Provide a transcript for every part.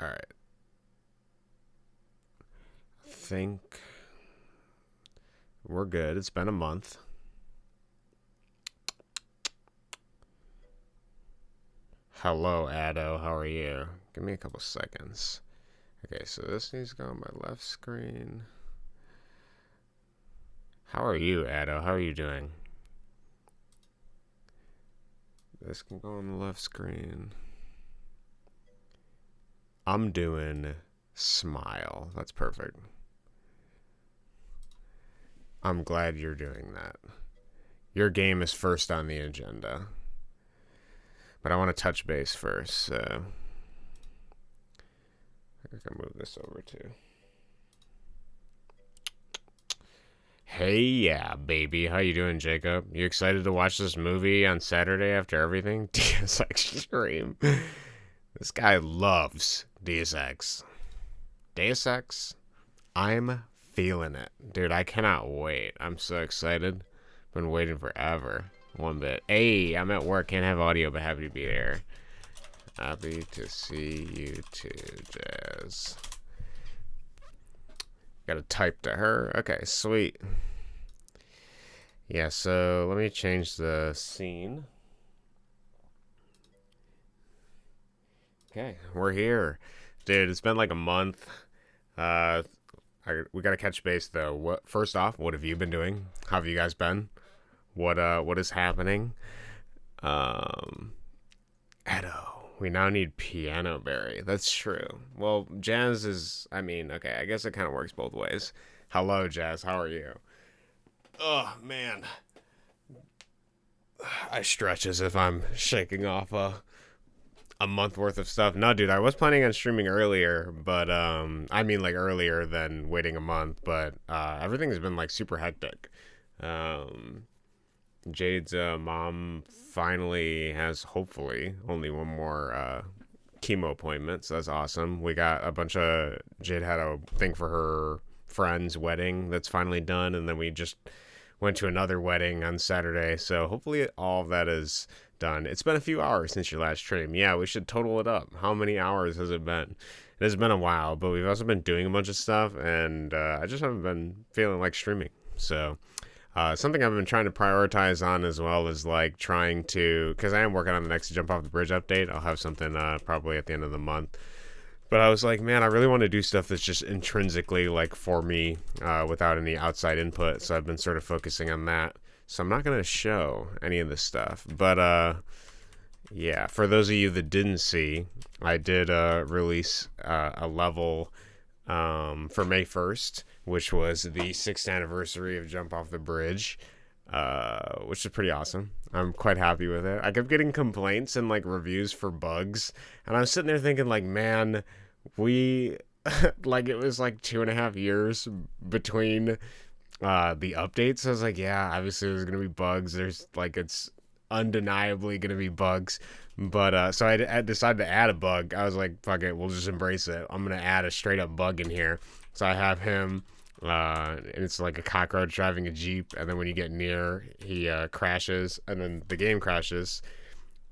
Alright. I think we're good. It's been a month. Hello, Addo. How are you? Give me a couple seconds. Okay, so this needs to go on my left screen. How are you, Addo? How are you doing? This can go on the left screen. I'm doing smile. That's perfect. I'm glad you're doing that. Your game is first on the agenda. But I want to touch base first, so I can move this over too. Hey, yeah, baby. How you doing, Jacob? You excited to watch this movie on Saturday after everything? Deus Extreme. This guy loves Deus Ex. Deus Ex, I'm feeling it. Dude, I cannot wait. I'm so excited. Been waiting forever. One bit. Hey, I'm at work. Can't have audio, but happy to be there. Happy to see you too, Jazz. Gotta type to her. Okay, sweet. Yeah, so let me change the scene. Okay, we're here. Dude, it's been like a month. We gotta catch base though. First off, what have you been doing? How have you guys been? What is happening? Edo. We now need Piano Berry. That's true. Well, Jazz is, okay, I guess it kind of works both ways. Hello, Jazz. How are you? Oh, man. I stretch as if I'm shaking off a month worth of stuff. No, dude, I was planning on streaming earlier, but, like earlier than waiting a month, but, everything's been, like, super hectic. Jade's mom finally has, hopefully, only one more chemo appointment, so that's awesome. We got a bunch of... Jade had a thing for her friend's wedding that's finally done, and then we just went to another wedding on Saturday, so hopefully all of that is done. It's been a few hours since your last stream. Yeah, we should total it up. How many hours has it been? It has been a while, but we've also been doing a bunch of stuff, and I just haven't been feeling like streaming, so... something I've been trying to prioritize on as well is like trying to, because I am working on the next Jump Off the Bridge update. I'll have something probably at the end of the month. But I was like, man, I really want to do stuff that's just intrinsically like for me without any outside input. So I've been sort of focusing on that. So I'm not going to show any of this stuff. But yeah, for those of you that didn't see, I did release a level for May 1st, which was the 6th anniversary of Jump Off the Bridge, which is pretty awesome. I'm quite happy with it. I kept getting complaints and like reviews for bugs, and I was sitting there thinking like, man, we like it was like 2.5 years between the updates. I was like, yeah, obviously there's gonna be bugs. There's like it's undeniably gonna be bugs. But so I decided to add a bug. I was like, fuck it, we'll just embrace it. I'm gonna add a straight up bug in here. So I have him, and it's like a cockroach driving a Jeep, and then when you get near, he crashes, and then the game crashes.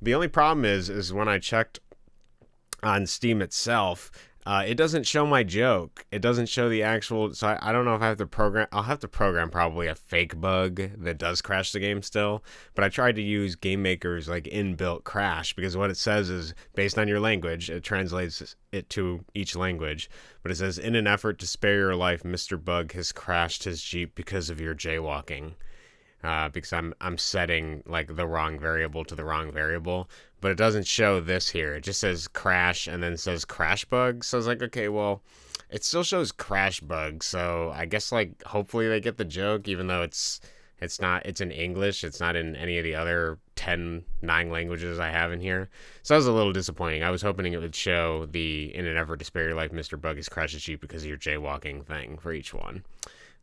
The only problem is when I checked on Steam itself, it doesn't show my joke. It doesn't show the actual, so I don't know if I have to program, I'll have to program probably a fake bug that does crash the game still, but I tried to use Game Maker's like inbuilt crash, because what it says is, based on your language, it translates it to each language, but it says, in an effort to spare your life, Mr. Bug has crashed his Jeep because of your jaywalking. Because I'm setting like the wrong variable to the wrong variable, but it doesn't show this here. It just says crash and then says crash bug. So I was like, okay, well, it still shows crash bug. So I guess like hopefully they get the joke, even though it's in English. It's not in any of the other 9 languages I have in here. So that was a little disappointing. I was hoping it would show the in an effort to spare your life, Mr. Bug has crashed his Jeep because of your jaywalking thing for each one.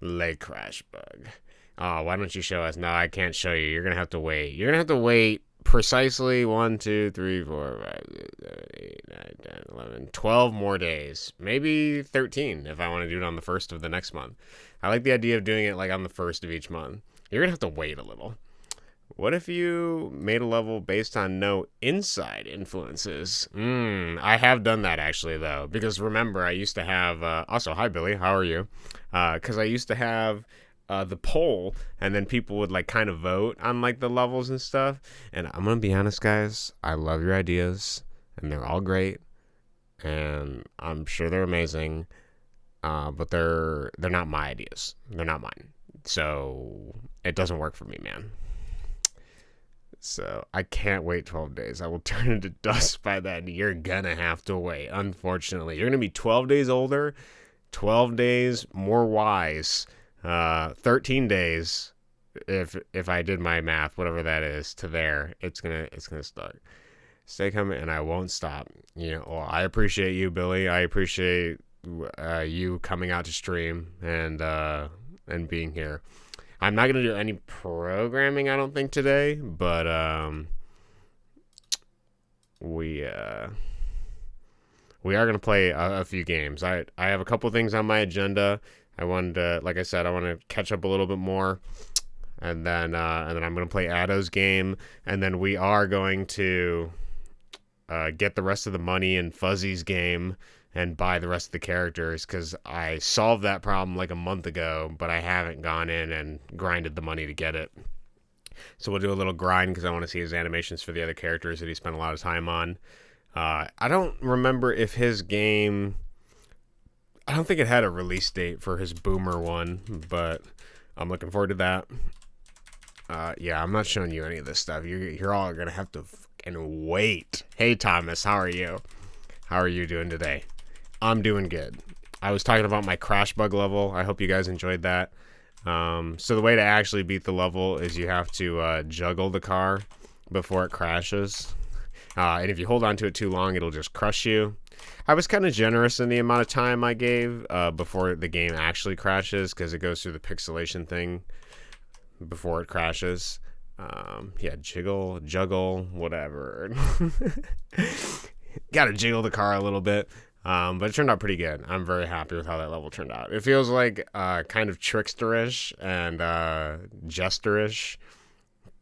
Leg crash bug. Oh, why don't you show us? No, I can't show you. You're going to have to wait. You're going to have to wait precisely 1, 2, 3, 4, 5, 6, 7, 8, 9, 10, 11, 12 more days. Maybe 13 if I want to do it on the 1st of the next month. I like the idea of doing it like on the 1st of each month. You're going to have to wait a little. What if you made a level based on no inside influences? I have done that actually, though, because remember, I used to have. Also, hi, Billy. How are you? Because I used to have the poll, and then people would like kind of vote on like the levels and stuff. And I'm gonna be honest, guys. I love your ideas, and they're all great, and I'm sure they're amazing. But they're not my ideas. They're not mine. So it doesn't work for me, man. So I can't wait 12 days. I will turn into dust by then. You're gonna have to wait. Unfortunately, you're gonna be 12 days older, 12 days more wise, 13 days. If I did my math, whatever that is, to there, it's gonna start. Stay coming, and I won't stop. Well, I appreciate you, Billy. I appreciate you coming out to stream and being here. I'm not going to do any programming, I don't think, today, but we are going to play a few games. I have a couple things on my agenda. I wanted to, like I said, I want to catch up a little bit more, and then I'm going to play Addo's game, and then we are going to get the rest of the money in Fzzy's game and buy the rest of the characters, because I solved that problem like a month ago, but I haven't gone in and grinded the money to get it. So we'll do a little grind because I want to see his animations for the other characters that he spent a lot of time on. I don't remember if his game... I don't think it had a release date for his Boomer one, but I'm looking forward to that. Yeah, I'm not showing you any of this stuff. You're all going to have to fucking wait. Hey, Thomas, how are you? How are you doing today? I'm doing good. I was talking about my crash bug level. I hope you guys enjoyed that. So the way to actually beat the level is you have to juggle the car before it crashes. And if you hold on to it too long, it'll just crush you. I was kind of generous in the amount of time I gave before the game actually crashes, because it goes through the pixelation thing before it crashes. Yeah, juggle, whatever. Gotta jiggle the car a little bit. But it turned out pretty good. I'm very happy with how that level turned out. It feels like kind of tricksterish and jesterish.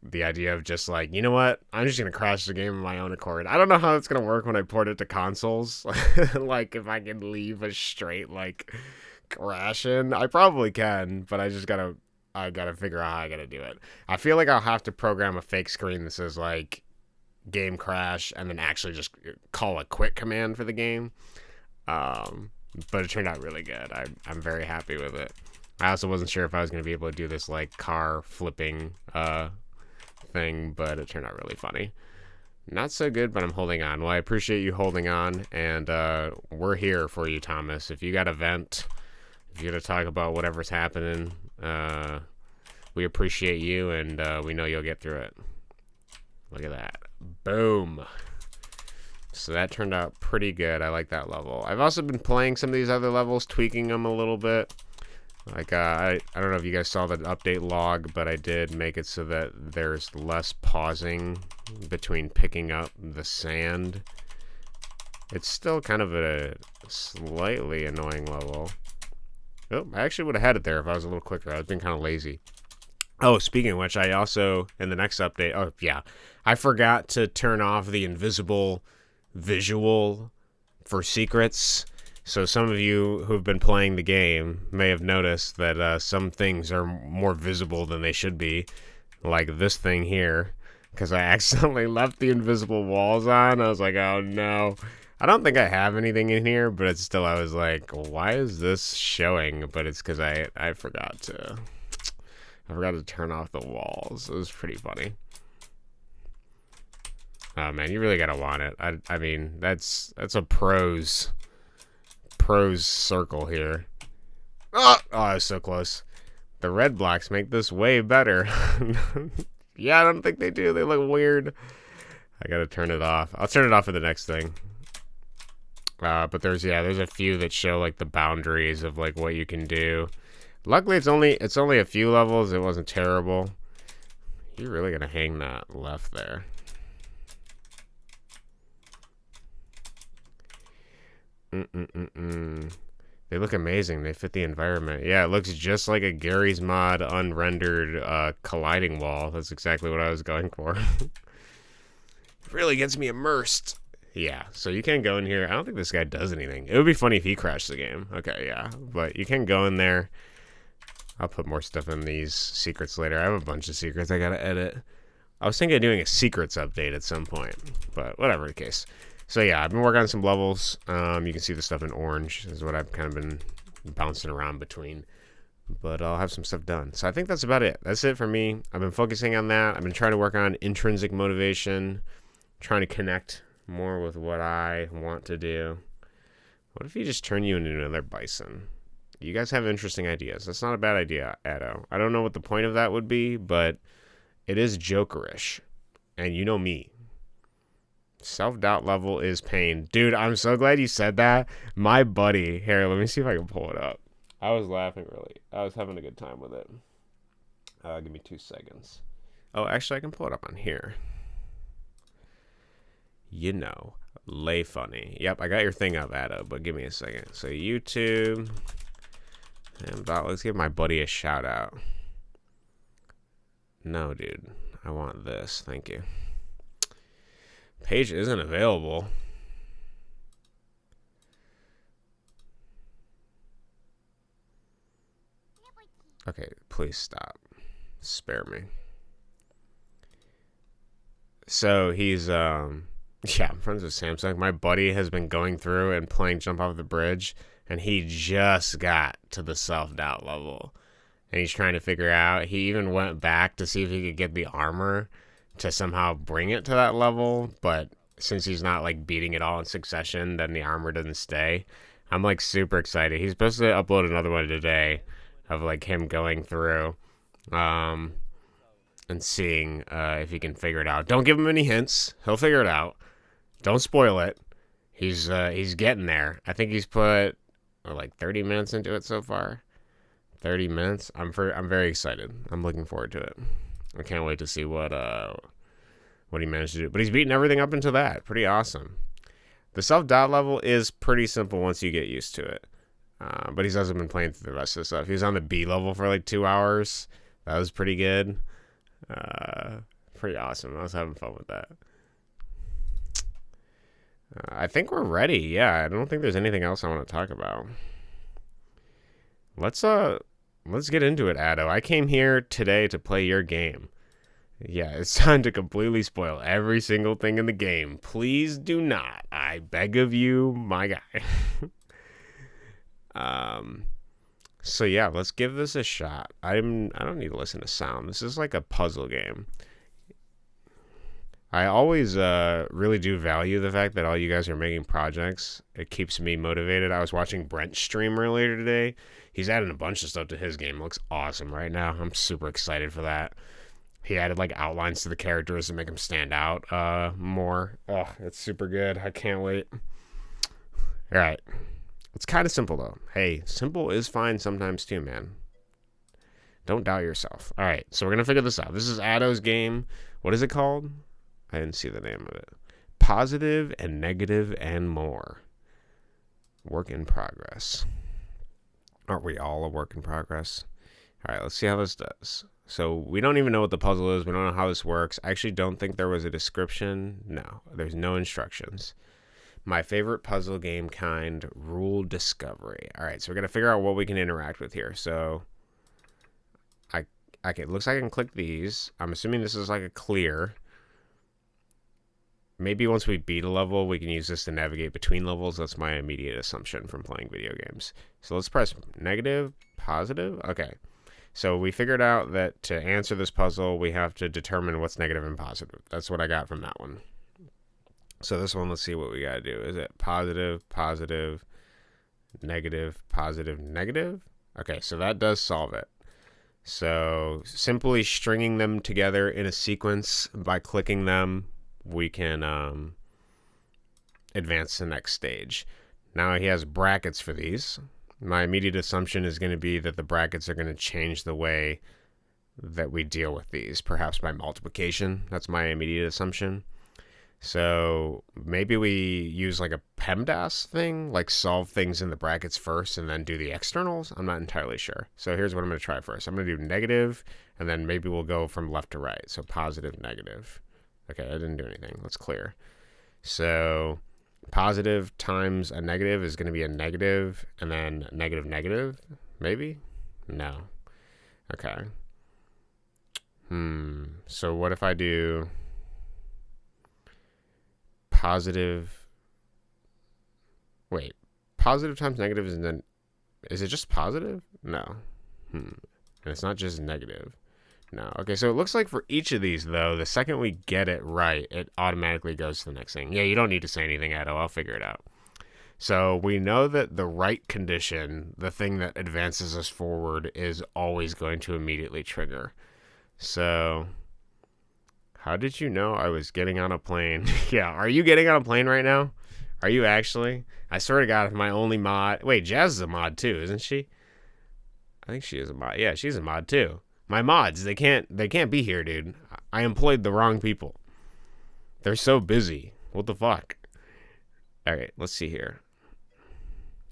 The idea of just like, you know what? I'm just going to crash the game of my own accord. I don't know how it's going to work when I port it to consoles. Like, if I can leave a straight, like, crash in. I probably can, but I gotta figure out how I gotta do it. I feel like I'll have to program a fake screen that says, like, game crash, and then actually just call a quit command for the game. But it turned out really good. I'm very happy with it. I also wasn't sure if I was going to be able to do this like car flipping thing, but it turned out really funny. Not so good, but I'm holding on. Well, I appreciate you holding on, and we're here for you, Thomas. If you got a vent, if you got to talk about whatever's happening, we appreciate you, and we know you'll get through it. Look at that. Boom. So that turned out pretty good. I like that level. I've also been playing some of these other levels, tweaking them a little bit. Like, I don't know if you guys saw the update log, but I did make it so that there's less pausing between picking up the sand. It's still kind of a slightly annoying level. Oh, I actually would have had it there if I was a little quicker. I've been kind of lazy. Oh, speaking of which, I also, in the next update, oh, yeah, I forgot to turn off the invisible visual for secrets. So some of you who've been playing the game may have noticed that some things are more visible than they should be, like this thing here, because I accidentally left the invisible walls on. I was like, oh no. I don't think I have anything in here, but it's still, I was like, why is this showing? But it's because I forgot to turn off the walls. It was pretty funny. Oh man, you really gotta want it. I mean, that's a pros circle here. Oh, I was so close. The red blocks make this way better. Yeah, I don't think they do. They look weird. I gotta turn it off. I'll turn it off for the next thing. But there's a few that show like the boundaries of like what you can do. Luckily, it's only a few levels. It wasn't terrible. You're really gonna hang that left there. They look amazing. They fit the environment. Yeah, it looks just like a Gary's Mod unrendered colliding wall. That's exactly what I was going for. It really gets me immersed. Yeah, so you can go in here. I don't think this guy does anything. It would be funny if he crashed the game. Okay, yeah. But you can go in there. I'll put more stuff in these secrets later. I have a bunch of secrets I gotta edit. I was thinking of doing a secrets update at some point. But whatever the case. So yeah, I've been working on some levels. You can see the stuff in orange. This is what I've kind of been bouncing around between. But I'll have some stuff done. So I think that's about it. That's it for me. I've been focusing on that. I've been trying to work on intrinsic motivation. Trying to connect more with what I want to do. What if you just turn you into another bison? You guys have interesting ideas. That's not a bad idea, Addo. I don't know what the point of that would be, but it is jokerish. And you know me. Self-doubt level is pain. Dude, I'm so glad you said that. My buddy, here, let me see if I can pull it up. I was laughing really. I was having a good time with it. Give me 2 seconds. Oh, actually, I can pull it up on here. You know, lay funny. Yep, I got your thing up, Addo, but give me a second. So YouTube. And let's give my buddy a shout out. No, dude. I want this. Thank you. Page isn't available. Okay, please stop. Spare me. So he's yeah, I'm friends with Samsung. My buddy has been going through and playing Jump Off the Bridge, and he just got to the self-doubt level. And he's trying to figure out, he even went back to see if he could get the armor to somehow bring it to that level, but since he's not, like, beating it all in succession, then the armor doesn't stay. I'm, like, super excited. He's supposed to upload another one today of, like, him going through, and seeing if he can figure it out. Don't give him any hints. He'll figure it out. Don't spoil it. He's getting there. I think he's put like 30 minutes into it so far. 30 minutes. I'm very excited. I'm looking forward to it. I can't wait to see what he managed to do. But he's beaten everything up into that. Pretty awesome. The self-doubt level is pretty simple once you get used to it. But he's also been playing through the rest of the stuff. He was on the B level for like 2 hours. That was pretty good. Pretty awesome. I was having fun with that. I think we're ready. Yeah, I don't think there's anything else I want to talk about. Let's get into it, Addo. I came here today to play your game. Yeah, it's time to completely spoil every single thing in the game. Please do not. I beg of you, my guy. So yeah, let's give this a shot. I don't need to listen to sound. This is like a puzzle game. I always really do value the fact that all you guys are making projects. It keeps me motivated. I was watching Brent's stream earlier today. He's adding a bunch of stuff to his game. It looks awesome right now. I'm super excited for that. He added like outlines to the characters to make them stand out more. Oh, it's super good. I can't wait. All right. It's kind of simple though. Hey, simple is fine sometimes too, man. Don't doubt yourself. All right, so we're going to figure this out. This is Addo's game. What is it called? I didn't see the name of it. Positive and negative and more. Work in progress. Aren't we all a work in progress? All right, let's see how this does. So we don't even know what the puzzle is. We don't know how this works. I actually don't think there was a description. No, there's no instructions. My favorite puzzle game kind, rule discovery. All right, so we're going to figure out what we can interact with here. So it looks like I can click these. I'm assuming this is like a clear. Maybe once we beat a level, we can use this to navigate between levels. That's my immediate assumption from playing video games. So let's press negative, positive. Okay. So we figured out that to answer this puzzle, we have to determine what's negative and positive. That's what I got from that one. So this one, let's see what we got to do. Is it positive, positive, negative, positive, negative? Okay, so that does solve it. So simply stringing them together in a sequence by clicking them, we can advance to the next stage. Now he has brackets for these. My immediate assumption is going to be that the brackets are going to change the way that we deal with these, perhaps by multiplication. That's my immediate assumption. So maybe we use like a PEMDAS thing, like solve things in the brackets first and then do the externals? I'm not entirely sure. So here's what I'm going to try first. I'm going to do negative, and then maybe we'll go from left to right. So positive, negative. Okay, I didn't do anything. Let's clear. So positive times a negative is going to be a negative, and then negative, negative, maybe? No. Okay. So what if I do positive? Wait, positive times negative is then, is it just positive? No. And it's not just negative. No. Okay, so it looks like for each of these, though, the second we get it right, it automatically goes to the next thing. Yeah, you don't need to say anything, Edo. I'll figure it out. So we know that the right condition, the thing that advances us forward, is always going to immediately trigger. So how did you know I was getting on a plane? Yeah, are you getting on a plane right now? Are you actually? I swear to God, if my only mod... Wait, Jazz is a mod too, isn't she? I think she is a mod. Yeah, she's a mod too. My mods, they can't be here, dude. I employed the wrong people. They're so busy. What the fuck? All right, let's see here.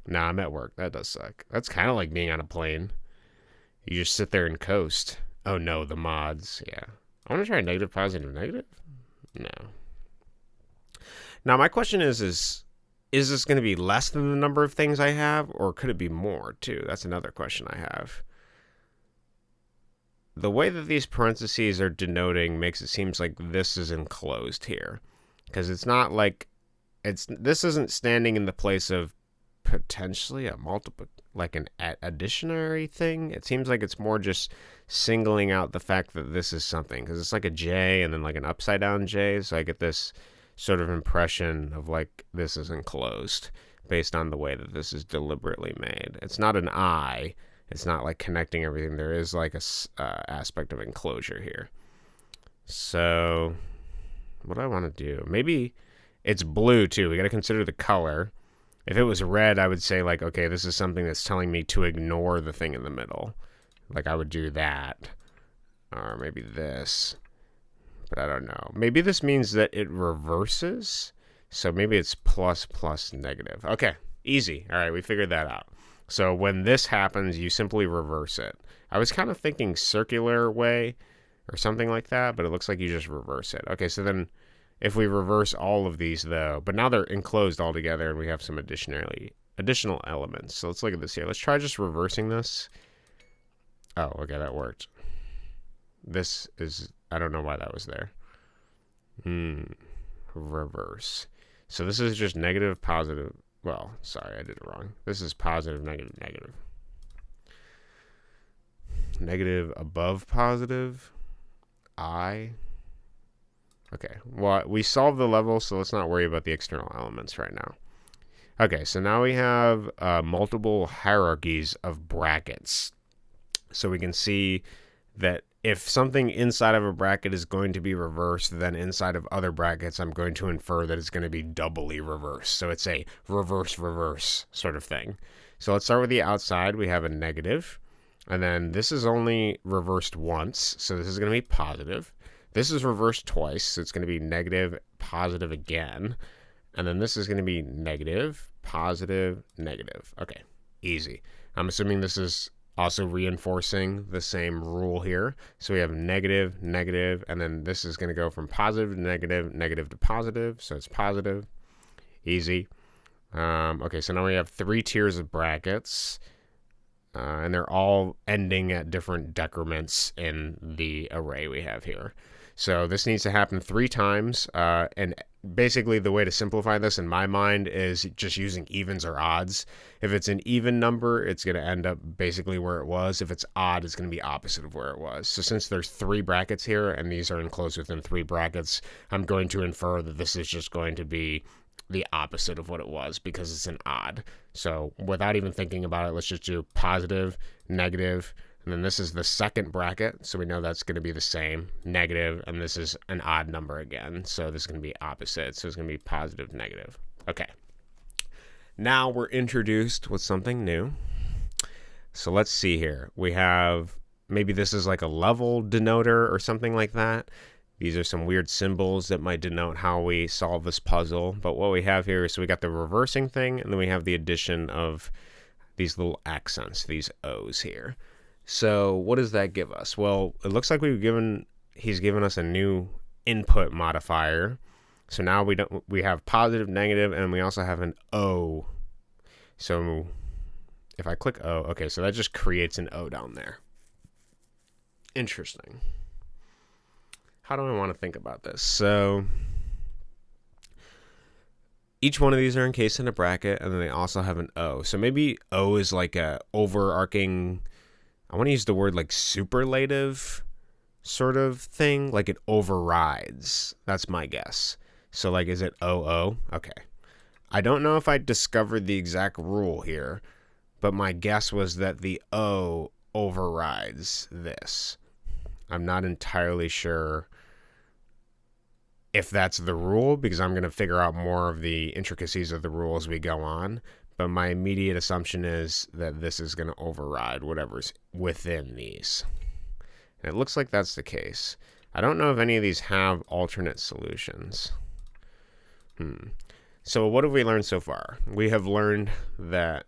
Nah, I'm at work. That does suck. That's kind of like being on a plane. You just sit there and coast. Oh no, the mods. Yeah. I want to try negative, positive, negative. No. Now my question is this going to be less than the number of things I have, or could it be more too? That's another question I have. The way that these parentheses are denoting makes it seem like this is enclosed here, because it's not like this isn't standing in the place of potentially a multiple, like an additionary thing. It seems like it's more just singling out the fact that this is something, because it's like a J and then like an upside down J. So I get this sort of impression of like this is enclosed based on the way that this is deliberately made. It's not an I. It's not like connecting everything. There is like a aspect of enclosure here. So what do I want to do? Maybe it's blue too. We got to consider the color. If it was red, I would say like, okay, this is something that's telling me to ignore the thing in the middle. Like I would do that. Or maybe this. But I don't know. Maybe this means that it reverses. So maybe it's plus, plus, negative. Okay, easy. All right, we figured that out. So when this happens, you simply reverse it. I was kind of thinking circular way or something like that, but it looks like you just reverse it. Okay, so then if we reverse all of these, though, but now they're enclosed all together and we have some additional elements. So let's look at this here. Let's try just reversing this. Oh, okay, that worked. This is, I don't know why that was there. Reverse. So this is just negative, positive. Well, sorry, I did it wrong. This is positive, negative, negative. Negative above positive. I. Okay, well, we solved the level, so let's not worry about the external elements right now. Okay, so now we have multiple hierarchies of brackets. So we can see that if something inside of a bracket is going to be reversed, then inside of other brackets, I'm going to infer that it's going to be doubly reversed. So it's a reverse sort of thing. So let's start with the outside. We have a negative, and then this is only reversed once. So this is going to be positive. This is reversed twice. So it's going to be negative, positive again. And then this is going to be negative, positive, negative. Okay, easy. I'm assuming this is also reinforcing the same rule here. So we have negative, negative, and then this is going to go from positive to negative, negative to positive. So it's positive. Easy. Okay, so now we have 3 tiers of brackets, and they're all ending at different decrements in the array we have here. So this needs to happen 3 times, and basically the way to simplify this in my mind is just using evens or odds. If it's an even number, it's going to end up basically where it was. If it's odd, it's going to be opposite of where it was. So since there's 3 brackets here, and these are enclosed within 3 brackets, I'm going to infer that this is just going to be the opposite of what it was because it's an odd. So without even thinking about it, let's just do positive, negative, and then this is the second bracket, so we know that's going to be the same, negative, and this is an odd number again, so this is going to be opposite, so it's going to be positive, negative. Okay. Now we're introduced with something new. So let's see here. We have, maybe this is like a level denoter or something like that. These are some weird symbols that might denote how we solve this puzzle. But what we have here is, so we got the reversing thing, and then we have the addition of these little accents, these O's here. So what does that give us? Well, it looks like he's given us a new input modifier. So now we have positive, negative, and we also have an O. So if I click O, okay, so that just creates an O down there. Interesting. How do I want to think about this? So each one of these are encased in a bracket, and then they also have an O. So maybe O is like a overarching, I want to use the word like superlative sort of thing, like it overrides. That's my guess. So like, is it OO? Okay. I don't know if I discovered the exact rule here, but my guess was that the O overrides this. I'm not entirely sure if that's the rule, because I'm going to figure out more of the intricacies of the rule as we go on. But my immediate assumption is that this is going to override whatever's within these. And it looks like that's the case. I don't know if any of these have alternate solutions. So what have we learned so far? We have learned that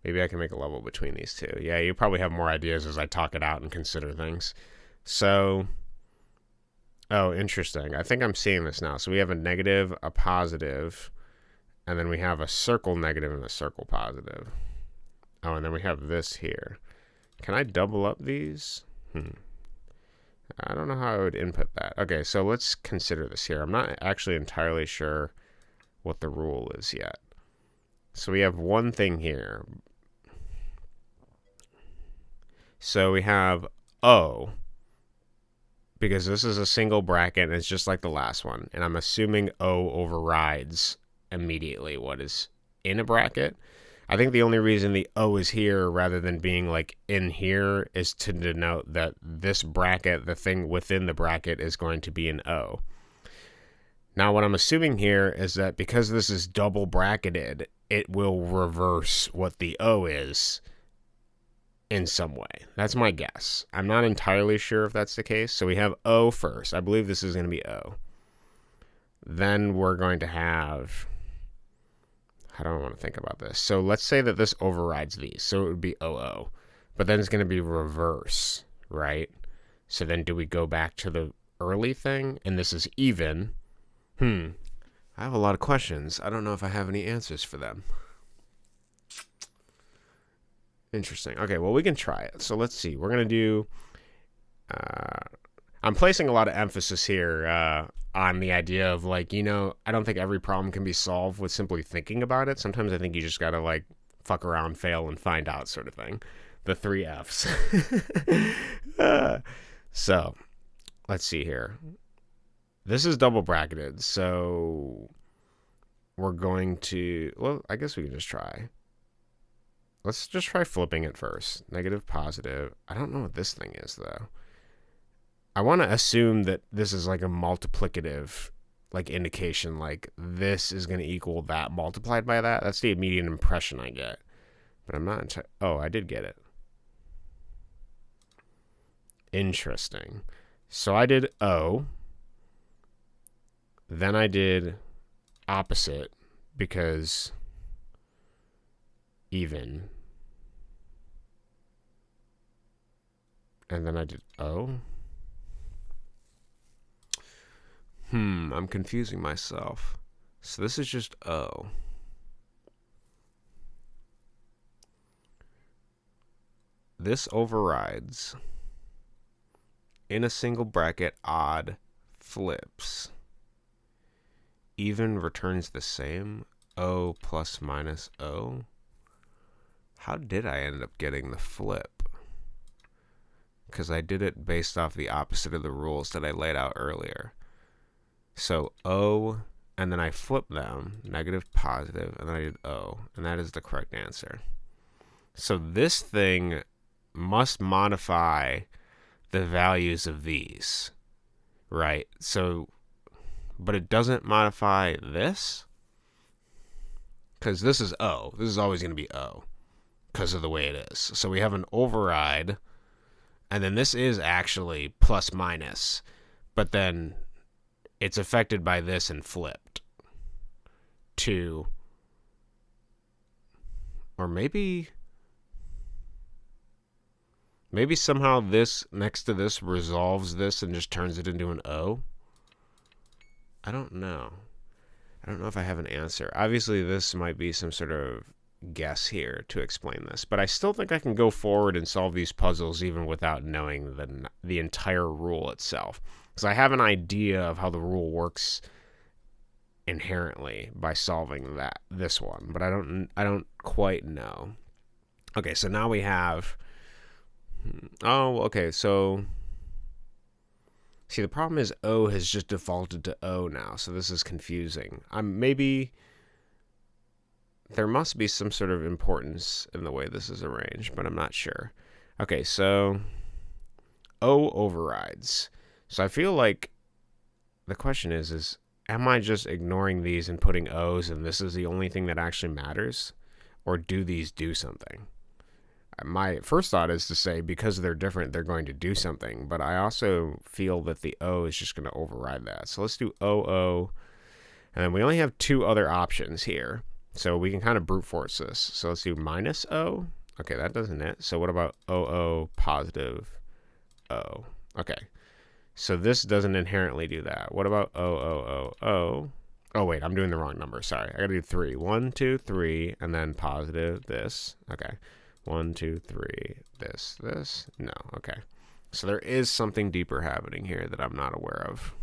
maybe I can make a level between these two. Yeah, you probably have more ideas as I talk it out and consider things. So, oh, interesting. I think I'm seeing this now. So we have a negative, a positive, and then we have a circle negative and a circle positive. Oh, and then we have this here. Can I double up these? I don't know how I would input that. Okay, so let's consider this here. I'm not actually entirely sure what the rule is yet. So we have one thing here. So we have O, because this is a single bracket and it's just like the last one. And I'm assuming O overrides immediately what is in a bracket. I think the only reason the O is here rather than being like in here is to denote that this bracket, the thing within the bracket, is going to be an O. Now what I'm assuming here is that because this is double bracketed, it will reverse what the O is in some way. That's my guess. I'm not entirely sure if that's the case. So we have O first. I believe this is going to be O. Then we're going to have, how do I want to think about this? So let's say that this overrides these. So it would be OO. But then it's going to be reverse, right? So then do we go back to the early thing? And this is even. I have a lot of questions. I don't know if I have any answers for them. Interesting. Okay, well, we can try it. So let's see. We're going to do, I'm placing a lot of emphasis here on the idea of like, I don't think every problem can be solved with simply thinking about it. Sometimes I think you just got to like fuck around, fail, and find out sort of thing. The 3 Fs. So let's see here. This is double bracketed, so we're going to, well, I guess we can just try. Let's just try flipping it first. Negative, positive. I don't know what this thing is, though. I want to assume that this is like a multiplicative like indication, like this is going to equal that multiplied by that. That's the immediate impression I get. But I'm not oh, I did get it. Interesting. So I did O. Then I did opposite because even. And then I did O. I'm confusing myself. So this is just O. This overrides. In a single bracket, odd flips. Even returns the same. O plus minus O. How did I end up getting the flip? Because I did it based off the opposite of the rules that I laid out earlier. So O, and then I flipped them, negative, positive, and then I did O, and that is the correct answer. So this thing must modify the values of these, right? So, but it doesn't modify this? Because this is O. This is always going to be O because of the way it is. So we have an override, and then this is actually plus minus. but then it's affected by this and flipped to, or maybe somehow this next to this resolves this and just turns it into an O. I don't know. I don't know if I have an answer. Obviously, this might be some sort of guess here to explain this, but I still think I can go forward and solve these puzzles even without knowing the entire rule itself, because I have an idea of how the rule works inherently by solving this one, but I don't quite know. Okay, so now we have. Oh, okay. So, see, the problem is O has just defaulted to O now, so this is confusing. Maybe there must be some sort of importance in the way this is arranged, but I'm not sure. Okay, so O overrides. So I feel like the question is am I just ignoring these and putting O's and this is the only thing that actually matters? Or do these do something? My first thought is to say because they're different, they're going to do something, but I also feel that the O is just going to override that. So let's do OO, and then we only have two other options here, so we can kind of brute force this. So let's do minus O. Okay, that doesn't it. So what about OO positive O? Okay, so this doesn't inherently do that. What about OOOO? Oh, wait, I'm doing the wrong number. Sorry, I got to do 3. 1, 2, 3, and then positive this. Okay. 1, 2, 3, this. No, okay. So there is something deeper happening here that I'm not aware of.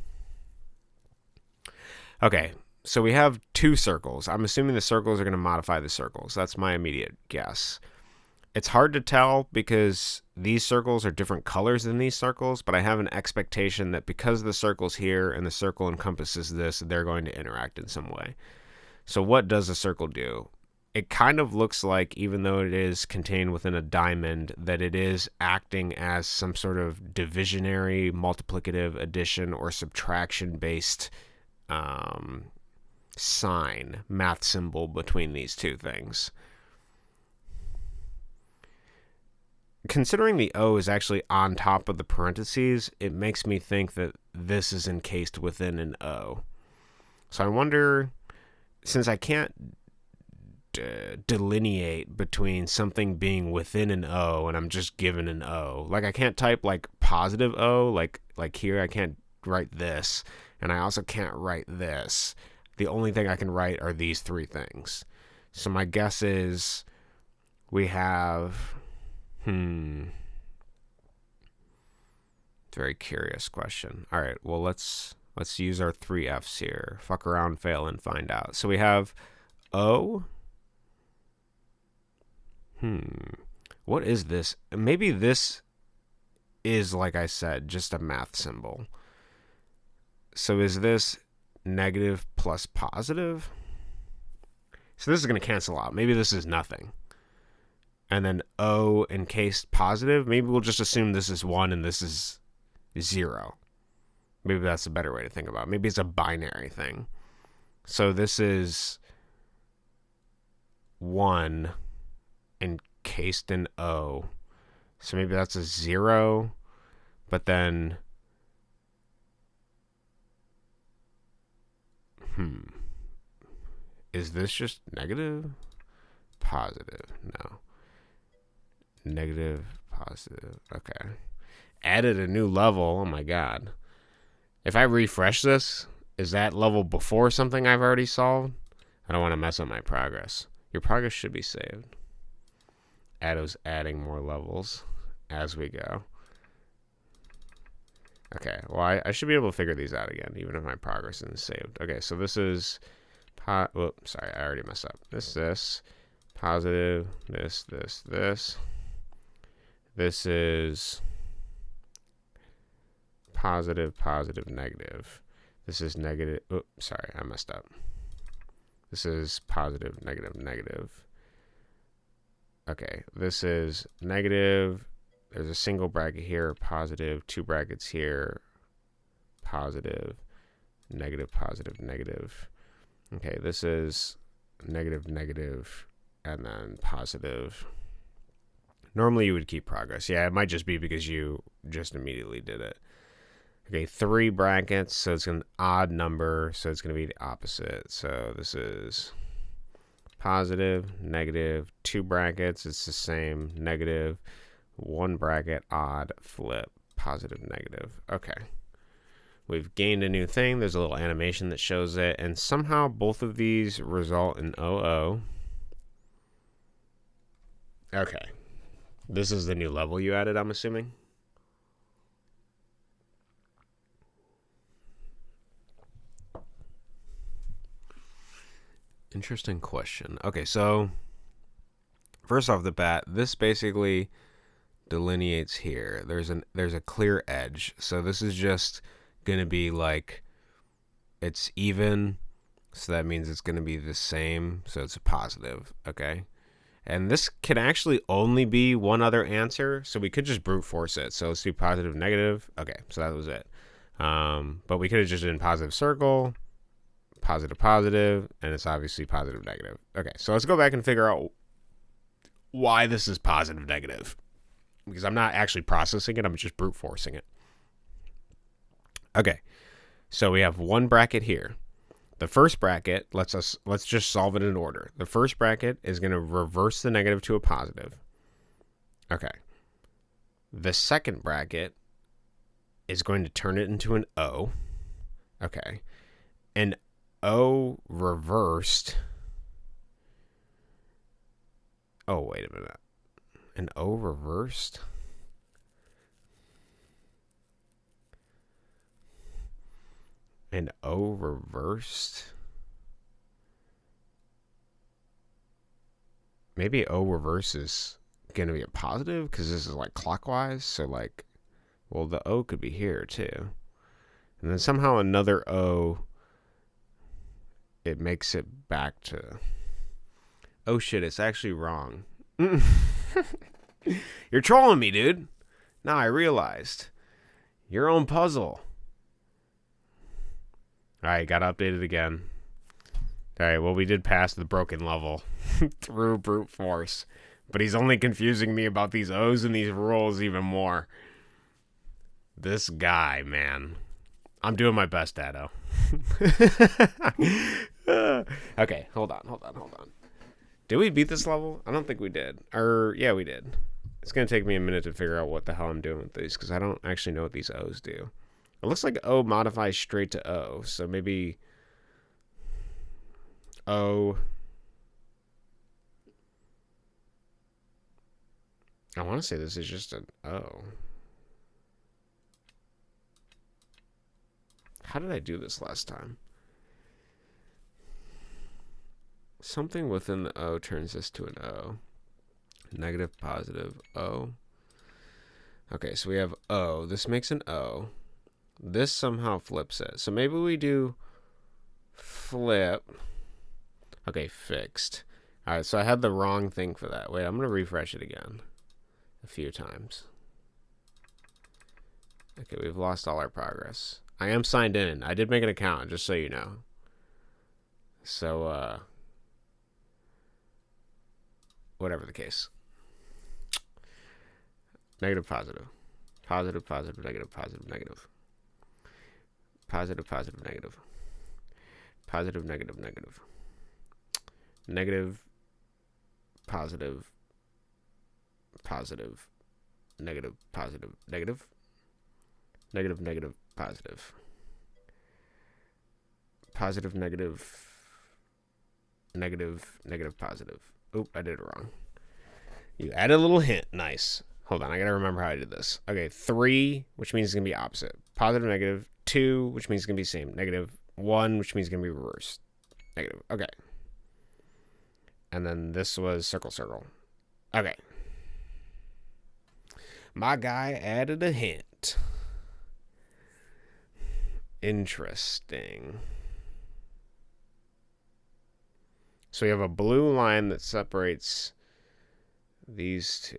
Okay, so we have two circles. I'm assuming the circles are going to modify the circles. That's my immediate guess. It's hard to tell because these circles are different colors than these circles, but I have an expectation that because the circle's here and the circle encompasses this, they're going to interact in some way. So what does the circle do? It kind of looks like, even though it is contained within a diamond, that it is acting as some sort of divisionary, multiplicative, addition, or subtraction-based sign, math symbol between these two things. Considering the O is actually on top of the parentheses, it makes me think that this is encased within an O. So I wonder, since I can't delineate between something being within an O and I'm just given an O. Like I can't type like positive O, like here I can't write this, and I also can't write this. The only thing I can write are these three things. So my guess is we have very curious question. All right, well let's use our 3 F's here. Fuck around, fail, and find out. So we have O. What is this? Maybe this is, like I said, just a math symbol. So is this negative plus positive? So this is going to cancel out. Maybe this is nothing. And then O encased positive. Maybe we'll just assume this is 1 and this is 0. Maybe that's a better way to think about it. Maybe it's a binary thing. So this is 1 encased in O. So maybe that's a 0, but then is this just negative? Positive. No. Negative, positive. Okay. Added a new level. Oh my god. If I refresh this, is that level before something I've already solved? I don't want to mess up my progress. Your progress should be saved. Addo's adding more levels as we go. Okay, well, I should be able to figure these out again, even if my progress isn't saved. Okay, so this is... sorry, I already messed up. This, positive, this. This is positive, negative. This is negative. Oh, sorry, I messed up. This is positive, negative. Okay, this is negative. There's a single bracket here, positive, 2 brackets here, positive, negative. Okay, this is negative, and then positive. Normally you would keep progress. Yeah, it might just be because you just immediately did it. Okay, 3 brackets, so it's an odd number, so it's going to be the opposite. So this is positive, negative, 2 brackets, it's the same, negative, 1 bracket, odd, flip, positive, negative. Okay. We've gained a new thing. There's a little animation that shows it, and somehow both of these result in OO. Okay. This is the new level you added, I'm assuming? Interesting question. Okay, so first off the bat, this basically delineates here. There's a clear edge. So this is just gonna be like it's even, so that means it's gonna be the same. So it's a positive, okay? And this can actually only be one other answer, so we could just brute force it. So let's do positive, negative. Okay, so that was it. But we could have just done positive circle, positive, positive, and it's obviously positive, negative. Okay, so let's go back and figure out why this is positive, negative. Because I'm not actually processing it, I'm just brute forcing it. Okay, so we have 1 bracket here. The first bracket, let's just solve it in order. The first bracket is going to reverse the negative to a positive. Okay. The second bracket is going to turn it into an O. Okay. An O reversed. Oh, wait a minute. An O reversed? An O reversed? Maybe O reverse is going to be a positive because this is like clockwise. So like, well, the O could be here too. And then somehow another O, it makes it back to, oh shit, it's actually wrong. You're trolling me, dude. Now I realized. Your own puzzle. Alright, got updated again. Alright, well, we did pass the broken level through brute force. But he's only confusing me about these O's and these rules even more. This guy, man. I'm doing my best, Dado. Okay, hold on. Did we beat this level? I don't think we did. Yeah, we did. It's going to take me a minute to figure out what the hell I'm doing with these, because I don't actually know what these O's do. It looks like O modifies straight to O, so maybe O. I want to say this is just an O. How did I do this last time? Something within the O turns this to an O. Negative, positive, O. Okay, so we have O. This makes an O. This somehow flips it. So maybe we do flip. Okay, fixed. Alright, so I had the wrong thing for that. Wait, I'm going to refresh it again a few times. Okay, we've lost all our progress. I am signed in. I did make an account, just so you know. So, whatever the case. Negative, positive. Positive, positive, negative, positive, negative. Positive, positive, negative. Positive, negative, negative. Negative, positive, positive, negative, positive, negative. Negative, negative, positive. Positive, negative, negative, negative, positive. Oop, I did it wrong. You added a little hint. Nice. Hold on, I gotta remember how I did this. Okay, 3, which means it's gonna be opposite. Positive, negative. 2, which means it's gonna be same. Negative. 1, which means it's gonna be reversed. Negative. Okay. And then this was circle, circle. Okay. My guy added a hint. Interesting. So we have a blue line that separates these two.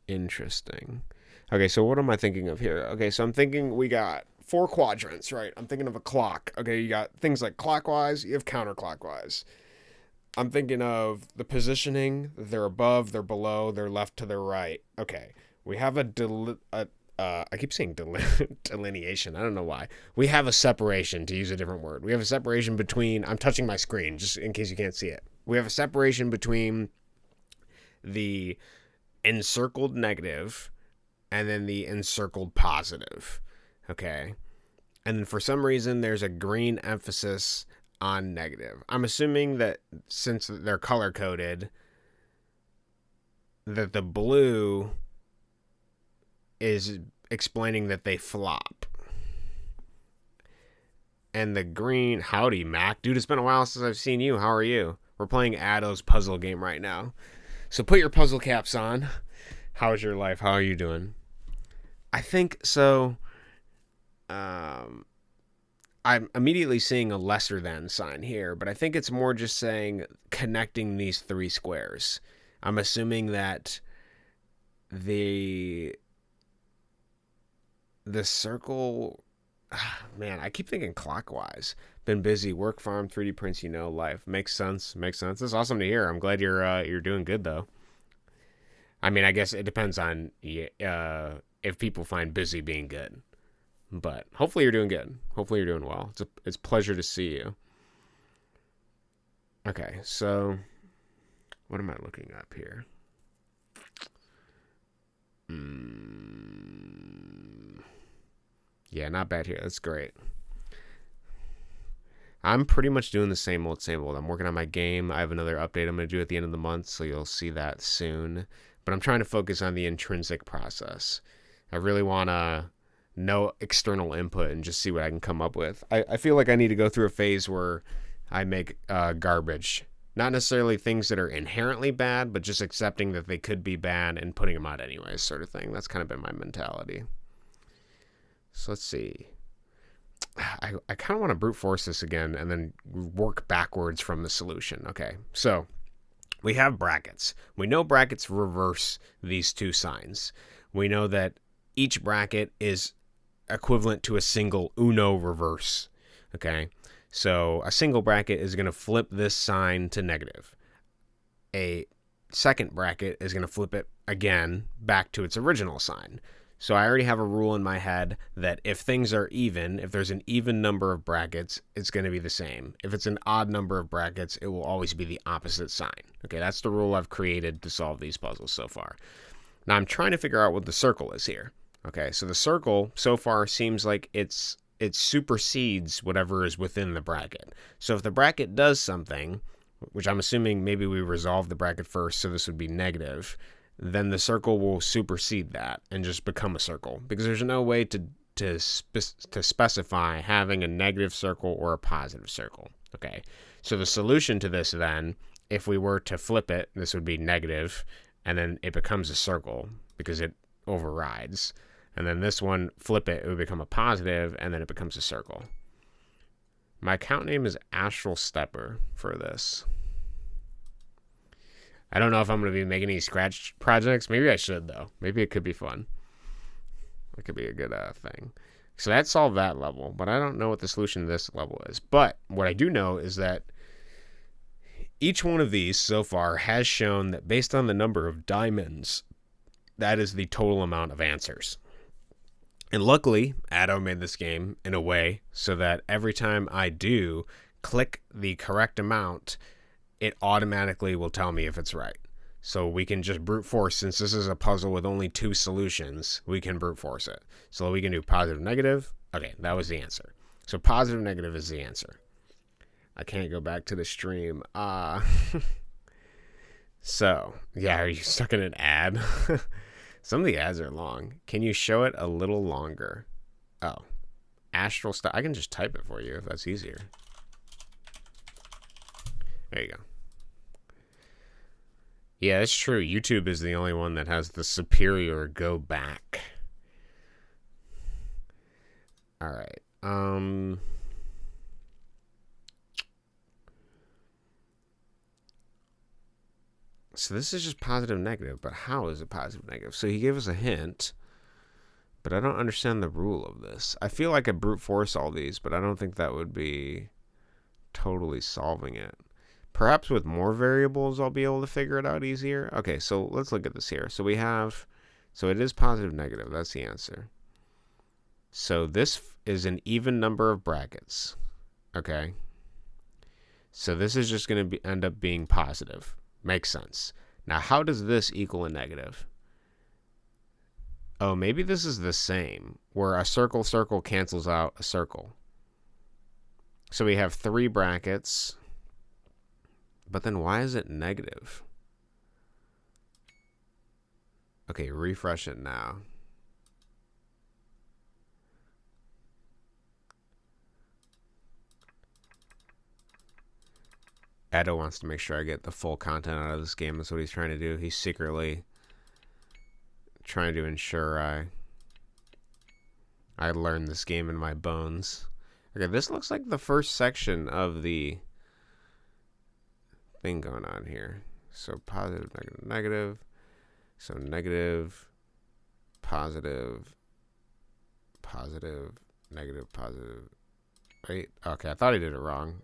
Interesting. Okay, so what am I thinking of here? Okay, so I'm thinking we got 4 quadrants, right? I'm thinking of a clock. Okay, you got things like clockwise, you have counterclockwise. I'm thinking of the positioning. They're above, they're below, they're left to their right. Okay. We have I keep saying delineation. I don't know why. We have a separation, to use a different word. We have a separation between, I'm touching my screen just in case you can't see it. We have a separation between the encircled negative and then the encircled positive. Okay. And then for some reason, there's a green emphasis on negative. I'm assuming that since they're color coded, that the blue is explaining that they flop. And the green, howdy, Mac. Dude, it's been a while since I've seen you. How are you? We're playing Addo's puzzle game right now. So put your puzzle caps on. How's your life? How are you doing? I think so. I'm immediately seeing a lesser than sign here, but I think it's more just saying connecting these three squares. I'm assuming that the circle, man, I keep thinking clockwise. Been busy, work, farm, 3D prints, life. Makes sense. It's awesome to hear. I'm glad you're doing good though. I mean, I guess it depends on if people find busy being good. But hopefully you're doing good. Hopefully you're doing well. It's a pleasure to see you. Okay, so what am I looking up here? Yeah, not bad here. That's great. I'm pretty much doing the same old, same old. I'm working on my game. I have another update I'm going to do at the end of the month, so you'll see that soon. But I'm trying to focus on the intrinsic process. I really want to no external input and just see what I can come up with. I feel like I need to go through a phase where I make garbage. Not necessarily things that are inherently bad, but just accepting that they could be bad and putting them out anyways, sort of thing. That's kind of been my mentality. So let's see. I kind of want to brute force this again and then work backwards from the solution. Okay, so we have brackets. We know brackets reverse these two signs. We know that each bracket is equivalent to a single Uno reverse. Okay, so a single bracket is going to flip this sign to negative. A second bracket is going to flip it again back to its original sign. So I already have a rule in my head that if things are even, if there's an even number of brackets, it's going to be the same. If it's an odd number of brackets, it will always be the opposite sign. Okay, that's the rule I've created to solve these puzzles so far. Now I'm trying to figure out what the circle is here. Okay, so the circle so far seems like it supersedes whatever is within the bracket. So if the bracket does something, which I'm assuming maybe we resolve the bracket first, so this would be negative, then the circle will supersede that and just become a circle, because there's no way to specify having a negative circle or a positive circle. Okay, so the solution to this then, if we were to flip it, this would be negative, and then it becomes a circle because it overrides. And then this one, flip it, it would become a positive, and then it becomes a circle. My account name is Astral Stepper for this. I don't know if I'm going to be making any scratch projects. Maybe I should, though. Maybe it could be fun. It could be a good thing. So that solved that level, but I don't know what the solution to this level is. But what I do know is that each one of these so far has shown that based on the number of diamonds, that is the total amount of answers. And luckily, Addo made this game in a way so that every time I do click the correct amount, it automatically will tell me if it's right. So we can just brute force, since this is a puzzle with only two solutions, we can brute force it. So we can do positive, negative. Okay, that was the answer. So positive, negative is the answer. I can't go back to the stream. So, yeah, are you stuck in an ad? Some of the ads are long. Can you show it a little longer? Oh, Astral stuff. I can just type it for you if that's easier. There you go. Yeah, it's true. YouTube is the only one that has the superior go back. All right. So this is just positive, negative, but how is it positive, negative? So he gave us a hint, but I don't understand the rule of this. I feel like I brute force all these, but I don't think that would be totally solving it. Perhaps with more variables, I'll be able to figure it out easier. Okay, so let's look at this here. So we have, so it is positive, negative. That's the answer. So this is an even number of brackets. Okay. So this is just going to end up being positive. Makes sense. Now, how does this equal a negative? Oh, maybe this is the same, where a circle cancels out a circle. So we have 3 brackets, but then why is it negative? Okay, refresh it now. Edo wants to make sure I get the full content out of this game. That's what he's trying to do. He's secretly trying to ensure I learn this game in my bones. Okay, this looks like the first section of the thing going on here. So positive, negative, negative. So negative, positive, positive, negative, positive. Right? Okay, I thought I did it wrong.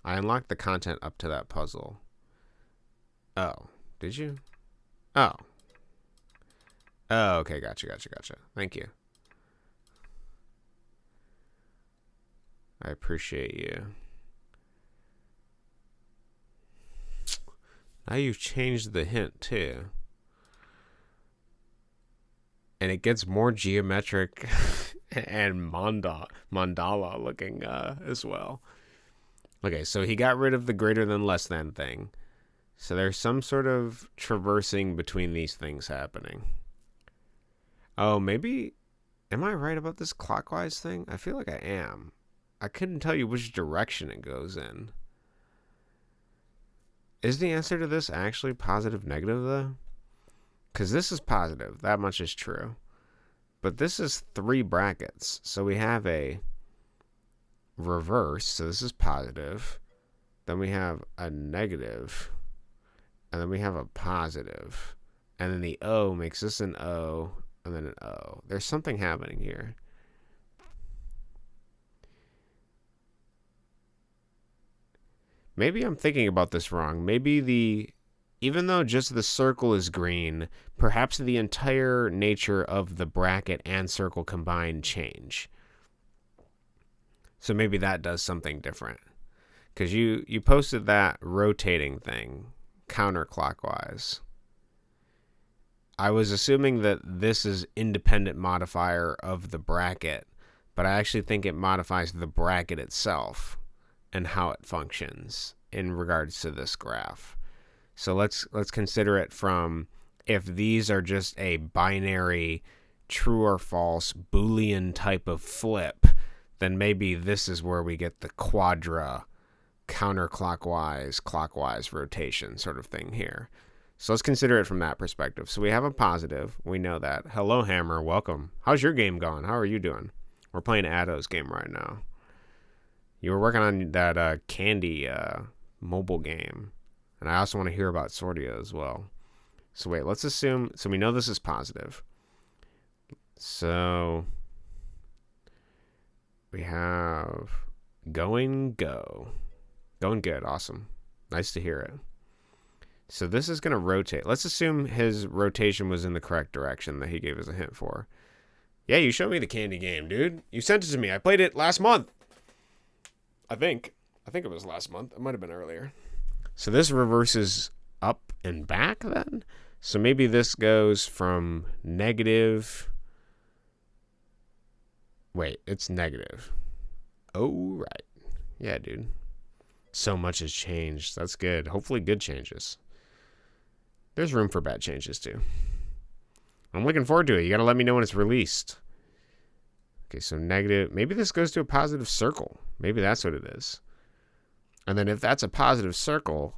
I unlocked the content up to that puzzle. Oh, did you? Oh. Oh, okay, gotcha. Thank you. I appreciate you. Now you've changed the hint, too. And it gets more geometric and mandala looking as well. Okay, so he got rid of the greater than less than thing. So there's some sort of traversing between these things happening. Oh, maybe... Am I right about this clockwise thing? I feel like I am. I couldn't tell you which direction it goes in. Is the answer to this actually positive, negative, though? Because this is positive. That much is true. But this is 3 brackets. So we have a reverse. So this is positive. Then we have a negative. And then we have a positive. And then the O makes this an O. And then an O. There's something happening here. Maybe I'm thinking about this wrong. Maybe even though just the circle is green, perhaps the entire nature of the bracket and circle combined change. So maybe that does something different. Because you posted that rotating thing counterclockwise. I was assuming that this is independent modifier of the bracket, but I actually think it modifies the bracket itself and how it functions in regards to this graph. So let's consider it from, if these are just a binary true or false Boolean type of flip, then maybe this is where we get the quadra counterclockwise, clockwise rotation sort of thing here. So let's consider it from that perspective. So we have a positive. We know that. Hello, Hammer. Welcome. How's your game going? How are you doing? We're playing Ado's game right now. You were working on that Candy mobile game. And I also want to hear about Sordia as well. So wait, let's assume... So we know this is positive. So we have going good. Awesome. Nice to hear it. So this is going to rotate. Let's assume his rotation was in the correct direction that he gave us a hint for. Yeah, you showed me the Candy game, dude. You sent it to me. I played it last month. I think it was last month. It might have been earlier. So this reverses up and back then. So maybe this goes from negative. Wait, it's negative. Oh, right. Yeah, dude. So much has changed. That's good. Hopefully good changes. There's room for bad changes, too. I'm looking forward to it. You got to let me know when it's released. Okay, so negative. Maybe this goes to a positive circle. Maybe that's what it is. And then if that's a positive circle,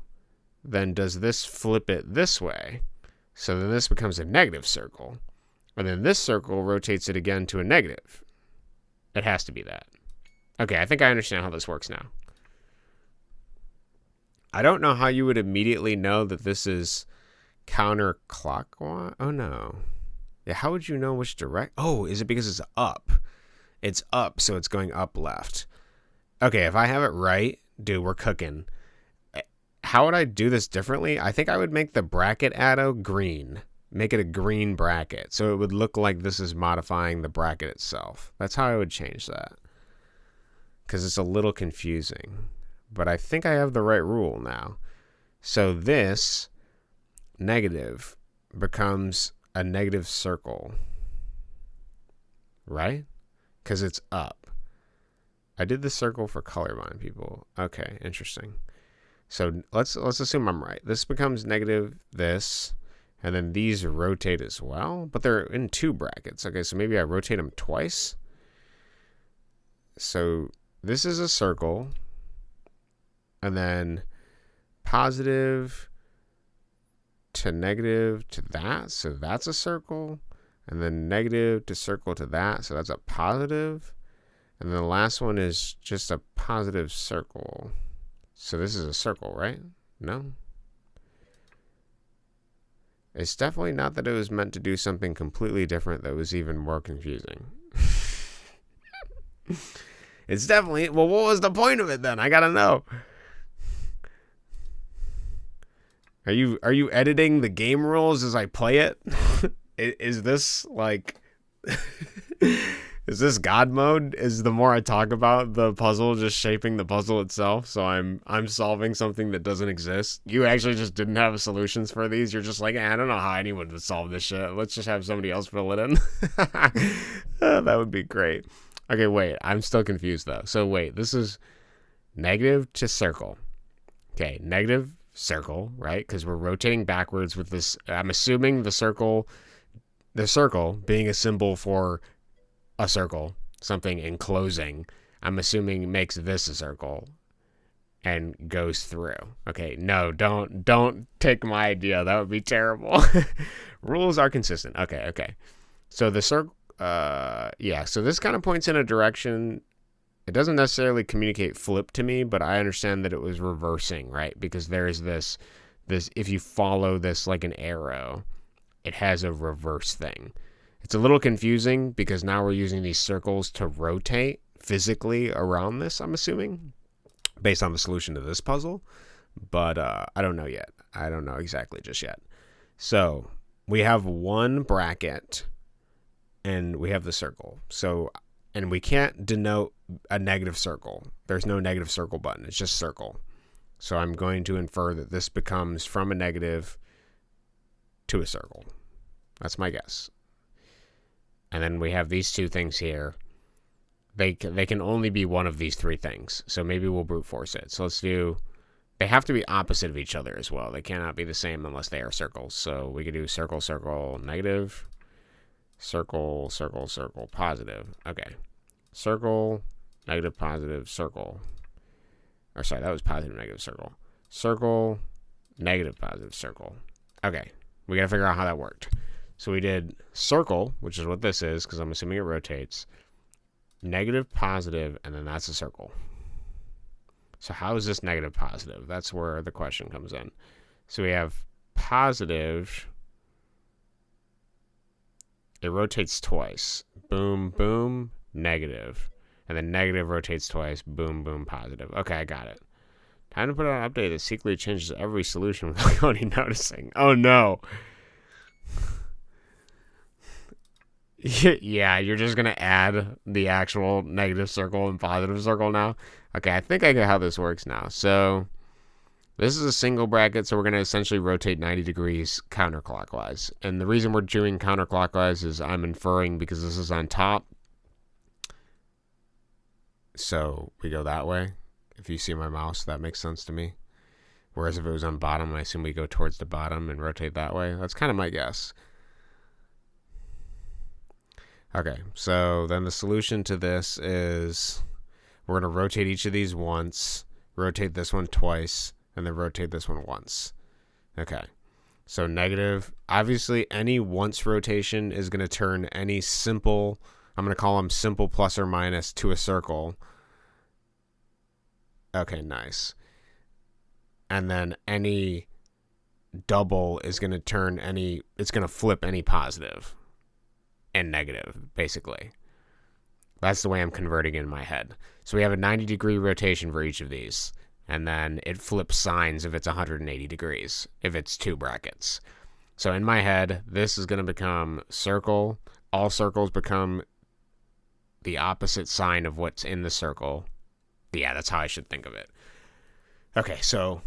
then does this flip it this way? So then this becomes a negative circle. And then this circle rotates it again to a negative. It has to be that. Okay, I think I understand how this works now. I don't know how you would immediately know that this is counterclockwise. Oh, no. Yeah, how would you know which direct? Oh, is it because it's up? It's up, so it's going up left. Okay, if I have it right, dude, we're cooking. how would I do this differently? I think I would make the bracket arrow green. Make it a green bracket. So it would look like this is modifying the bracket itself. That's how I would change that. Because it's a little confusing. But I think I have the right rule now. So this negative becomes a negative circle. Right? Because it's up. I did the circle for colorblind people. Okay, interesting. So let's assume I'm right. This becomes negative this. And then these rotate as well, but they're in two brackets. Okay, so maybe I rotate them twice. So this is a circle. And then positive to negative to that. So that's a circle. And then negative to circle to that. So that's a positive. And then the last one is just a positive circle. So this is a circle, right? No? It's definitely not that it was meant to do something completely different that was even more confusing. It's definitely... Well, what was the point of it then? I gotta know. Are you editing the game rules as I play it? Is this like... Is this God mode? Is the more I talk about the puzzle just shaping the puzzle itself? So I'm solving something that doesn't exist. You actually just didn't have solutions for these. You're just like, I don't know how anyone would solve this shit. Let's just have somebody else fill it in. That would be great. Okay, wait. I'm still confused though. So wait, this is negative to circle. Okay, negative circle, right? Because we're rotating backwards with this. I'm assuming the circle being a symbol for a circle, something enclosing, I'm assuming makes this a circle and goes through. Okay, no, don't take my idea. That would be terrible. Rules are consistent. Okay. So the circle, yeah, so this kind of points in a direction. It doesn't necessarily communicate flip to me, but I understand that it was reversing, right? Because there's this, if you follow this like an arrow, it has a reverse thing. It's a little confusing because now we're using these circles to rotate physically around this, I'm assuming, based on the solution to this puzzle. But I don't know yet. I don't know exactly just yet. So we have one bracket and we have the circle. So, and we can't denote a negative circle. There's no negative circle button. It's just circle. So I'm going to infer that this becomes from a negative to a circle. That's my guess. And then we have these two things here. They can only be one of these three things. So maybe we'll brute force it. So let's do... They have to be opposite of each other as well. They cannot be the same unless they are circles. So we could do circle, circle, negative. Circle, circle, circle, positive. Okay. Circle, negative, positive, circle. Or sorry, that was positive, negative, circle. Circle, negative, positive, circle. Okay. We got to figure out how that worked. So we did circle, which is what this is, because I'm assuming it rotates. Negative, positive, and then that's a circle. So how is this negative, positive? That's where the question comes in. So we have positive. It rotates twice. Boom, boom, negative. And then negative rotates twice. Boom, boom, positive. Okay, I got it. Time to put out an update that secretly changes every solution without Cody noticing. Oh, no. Yeah, you're just going to add the actual negative circle and positive circle now. Okay, I think I get how this works now. So this is a single bracket, so we're going to essentially rotate 90 degrees counterclockwise. And the reason we're doing counterclockwise is I'm inferring because this is on top. So we go that way. If you see my mouse, that makes sense to me. Whereas if it was on bottom, I assume we go towards the bottom and rotate that way. That's kind of my guess. Okay, so then the solution to this is we're going to rotate each of these once, rotate this one twice, and then rotate this one once. Okay, so negative. Obviously, any once rotation is going to turn any simple, I'm going to call them simple plus or minus, to a circle. Okay, nice. And then any double is going to turn any, it's going to flip any positive and negative, basically. That's the way I'm converting in my head. So we have a 90-degree rotation for each of these. And then it flips signs if it's 180 degrees, if it's 2 brackets. So in my head, this is going to become circle. All circles become the opposite sign of what's in the circle. Yeah, that's how I should think of it. Okay, so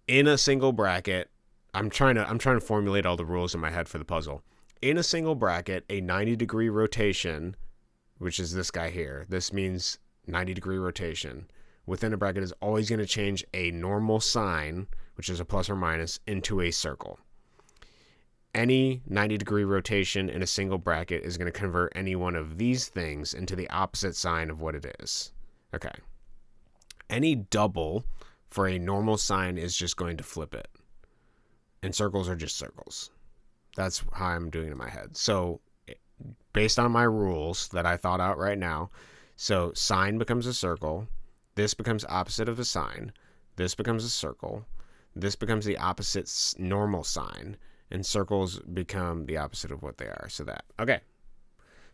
in a single bracket, I'm trying to formulate all the rules in my head for the puzzle. In a single bracket, a 90-degree rotation, which is this guy here. This means 90-degree rotation. Within a bracket is always going to change a normal sign, which is a plus or minus, into a circle. Any 90-degree rotation in a single bracket is going to convert any one of these things into the opposite sign of what it is. Okay. Any double for a normal sign is just going to flip it. And circles are just circles. That's how I'm doing it in my head. So based on my rules that I thought out right now, so sign becomes a circle. This becomes opposite of a sign. This becomes a circle. This becomes the opposite normal sign. And circles become the opposite of what they are. So that. Okay.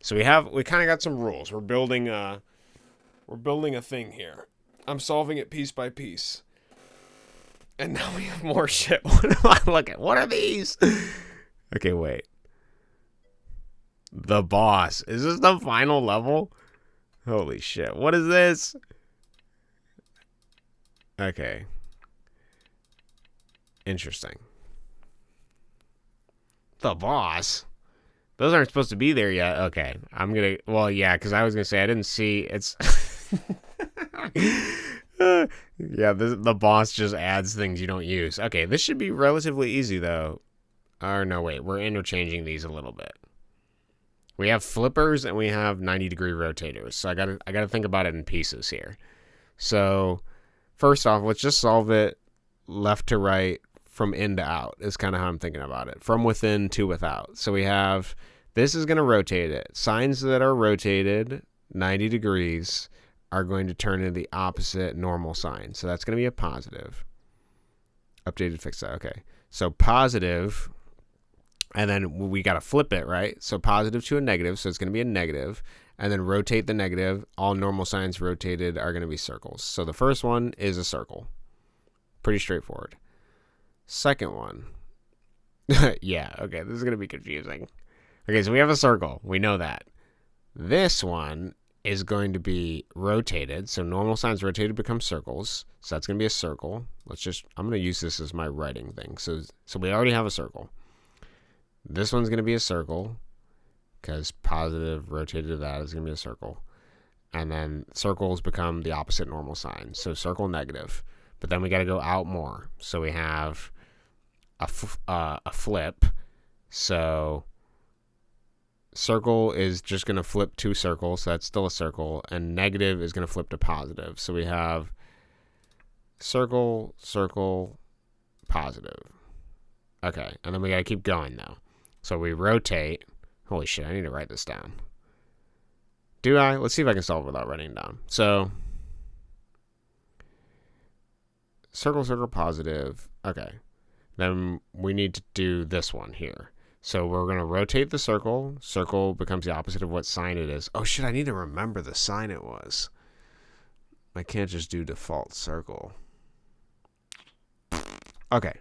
So we kind of got some rules. We're building a thing here. I'm solving it piece by piece. And now we have more shit. What am I looking at? What are these? Okay, wait. The boss. Is this the final level? Holy shit. What is this? Okay. Interesting. The boss? Those aren't supposed to be there yet. Okay. Well, yeah, because I was going to say I didn't see. It's. Yeah, the boss just adds things you don't use. Okay, this should be relatively easy, though. Or no, wait. We're interchanging these a little bit. We have flippers and we have 90-degree rotators. So I gotta think about it in pieces here. So first off, let's just solve it left to right from in to out is kind of how I'm thinking about it. From within to without. So we have, this is going to rotate it. Signs that are rotated 90 degrees are going to turn into the opposite normal sign. So that's going to be a positive. Updated, fix that. Okay. So positive, and then we got to flip it, right? So positive to a negative. So it's going to be a negative. And then rotate the negative. All normal signs rotated are going to be circles. So the first one is a circle. Pretty straightforward. Second one. Yeah, okay, this is going to be confusing. Okay, so we have a circle. We know that. This one is going to be rotated. So normal signs rotated become circles. So that's going to be a circle. I'm going to use this as my writing thing. So we already have a circle. This one's going to be a circle because positive rotated to that is going to be a circle. And then circles become the opposite normal sign. So circle negative. But then we got to go out more. So we have a flip. So circle is just going to flip to circles. So that's still a circle. And negative is going to flip to positive. So we have circle, circle, positive. Okay. And then we got to keep going though. So we rotate. Holy shit, I need to write this down. Do I? Let's see if I can solve it without writing it down. So circle, circle, positive. Okay. Then we need to do this one here. So we're going to rotate the circle. Circle becomes the opposite of what sign it is. Oh, shit, I need to remember the sign it was. I can't just do default circle. Okay.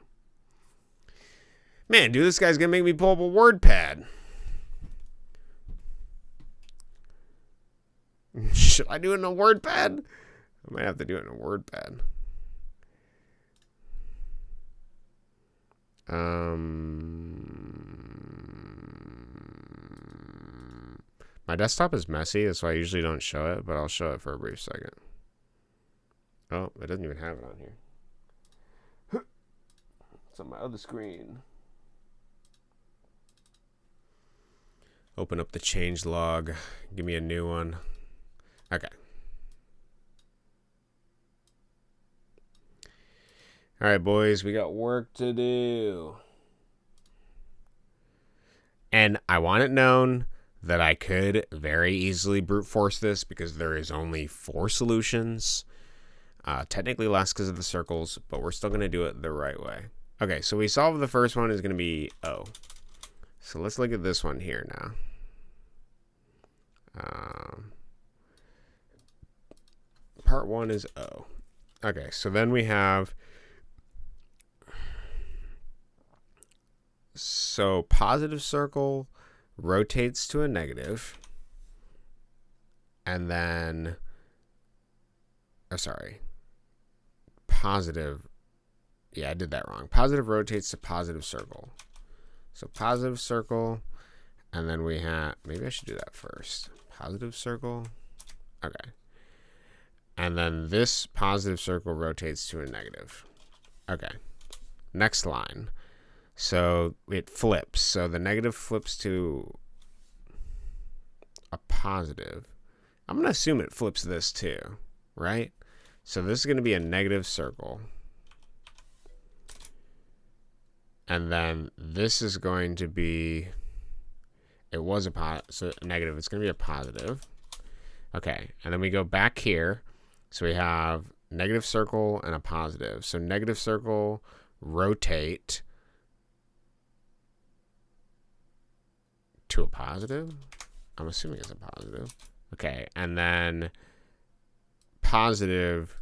Man, dude, this guy's going to make me pull up a word pad. Should I do it in a word pad? I might have to do it in a word pad. My desktop is messy, that's why I usually don't show it, but I'll show it for a brief second. Oh, it doesn't even have it on here. It's on my other screen. Open up the change log. Give me a new one. Okay. All right, boys, we got work to do. And I want it known that I could very easily brute force this because there is only 4 solutions. Technically less because of the circles, but we're still going to do it the right way. Okay, so we solved the first one is going to be O. So let's look at this one here now. Part 1 is O. Okay, so then we have... So positive circle rotates to a negative. And then... Oh, sorry. Positive... Yeah, I did that wrong. Positive rotates to positive circle. So positive circle, and then we have... Maybe I should do that first. Positive circle. Okay. And then this positive circle rotates to a negative. Okay. Next line. So it flips. So the negative flips to a positive. I'm going to assume it flips this too, right? So this is going to be a negative circle. And then this is going to be, it was a negative. It's going to be a positive. Okay. And then we go back here. So we have negative circle and a positive. So negative circle, rotate to a positive. I'm assuming it's a positive. Okay. And then positive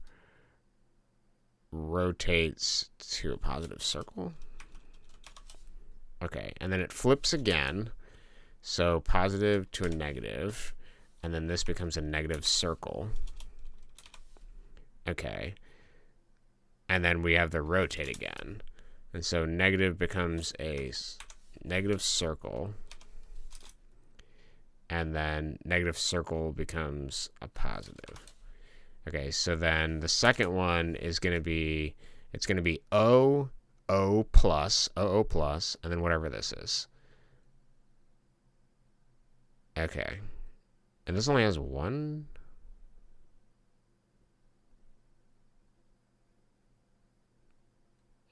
rotates to a positive circle. Okay, and then it flips again. So positive to a negative. And then this becomes a negative circle. Okay. And then we have the rotate again. And so negative becomes a negative circle. And then negative circle becomes a positive. Okay, so then the second one is going to be, it's going to be O plus, and then whatever this is. Okay. And this only has one?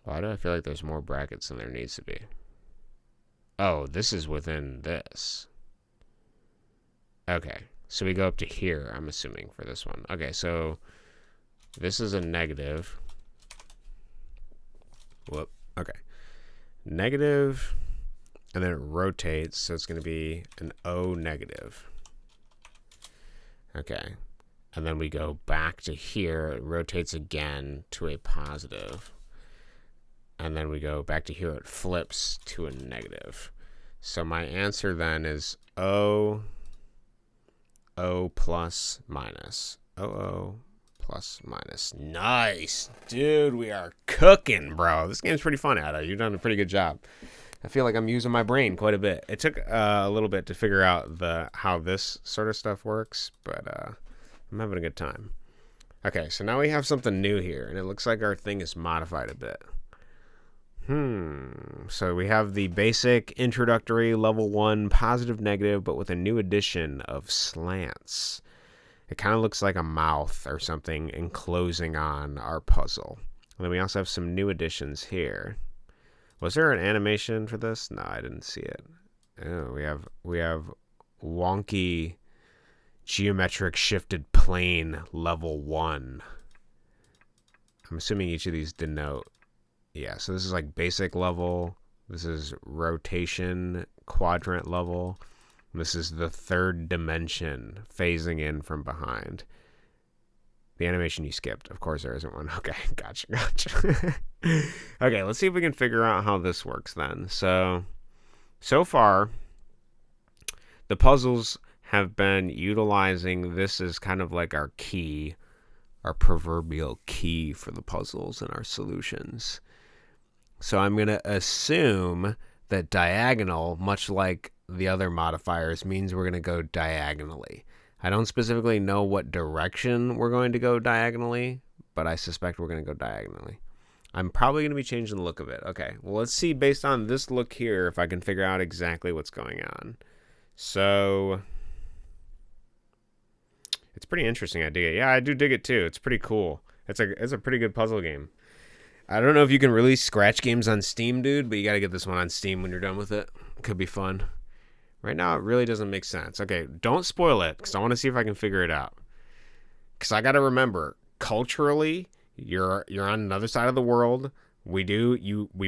Why do I feel like there's more brackets than there needs to be? Oh, this is within this. Okay. So we go up to here, I'm assuming, for this one. Okay, so this is a negative. Whoop. Okay. Negative, and then it rotates, so it's going to be an O negative. Okay. And then we go back to here. It rotates again to a positive. And then we go back to here. It flips to a negative. So my answer then is O plus minus. O plus minus. Nice. Dude, we are cooking, bro. This game's pretty fun, Ada. You've done a pretty good job. I feel like I'm using my brain quite a bit. It took a little bit to figure out how this sort of stuff works, but I'm having a good time. Okay, so now we have something new here, and it looks like our thing is modified a bit. So we have the basic introductory level 1 positive negative, but with a new addition of slants. It kind of looks like a mouth or something enclosing on our puzzle. And then we also have some new additions here. Was there an animation for this? No, I didn't see it. Oh, we have wonky geometric shifted plane level 1. I'm assuming each of these denote. Yeah, so this is like basic level. This is rotation quadrant level. This is the third dimension phasing in from behind. The animation you skipped. Of course there isn't one. Okay, gotcha. Okay, let's see if we can figure out how this works then. So far, the puzzles have been utilizing this as kind of like our key, our proverbial key for the puzzles and our solutions. So I'm going to assume that diagonal, much like the other modifiers, means we're going to go diagonally. I don't specifically know what direction we're going to go diagonally, but I suspect we're going to go diagonally. I'm probably going to be changing the look of it. Okay, well, let's see based on this look here if I can figure out exactly what's going on. So it's pretty interesting. I dig it. Yeah, I do dig it too. It's pretty cool. It's a pretty good puzzle game. I don't know if you can release scratch games on Steam, dude, but you got to get this one on Steam when you're done with it. Could be fun. Right now, it really doesn't make sense. Okay, don't spoil it, because I want to see if I can figure it out. Because I got to remember, culturally, you're on another side of the world. We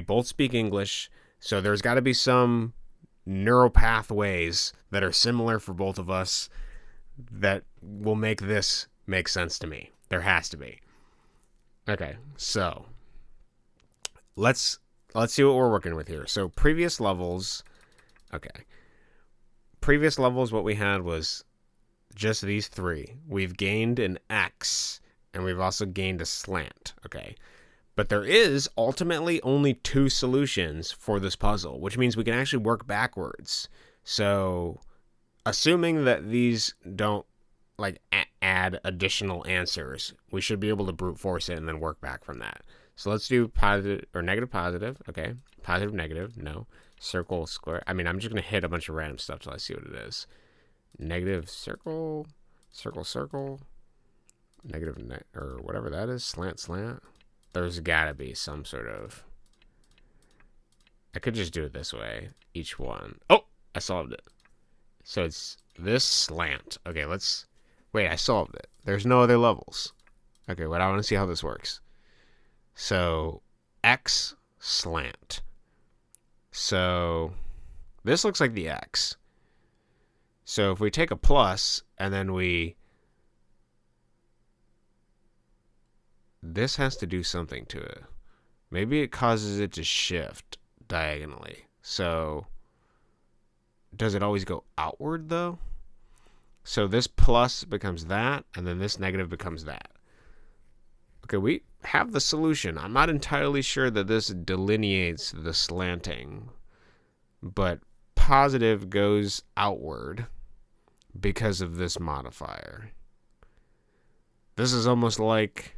both speak English, so there's got to be some neural pathways that are similar for both of us that will make this make sense to me. There has to be. Okay, so let's see what we're working with here. So previous levels, okay. Previous levels, what we had was just these three. We've gained an X, and we've also gained a slant, okay? But there is ultimately only 2 solutions for this puzzle, which means we can actually work backwards. So, assuming that these don't like add additional answers, we should be able to brute force it and then work back from that. So let's do positive or negative positive, okay? Positive negative, no. Circle square. I mean, I'm just gonna hit a bunch of random stuff till I see what it is. Negative circle, circle circle, negative or whatever that is, slant slant. There's gotta be some sort of. I could just do it this way. Each one. Oh, I solved it. So it's this slant. Okay, let's. Wait, I solved it. There's no other levels. Okay, wait, I want to see how this works. So X slant. So this looks like the X. So if we take a plus and then this has to do something to it. Maybe it causes it to shift diagonally. So does it always go outward though? So this plus becomes that, and then this negative becomes that. Okay, we have the solution. I'm not entirely sure that this delineates the slanting, but positive goes outward because of this modifier. This is almost like,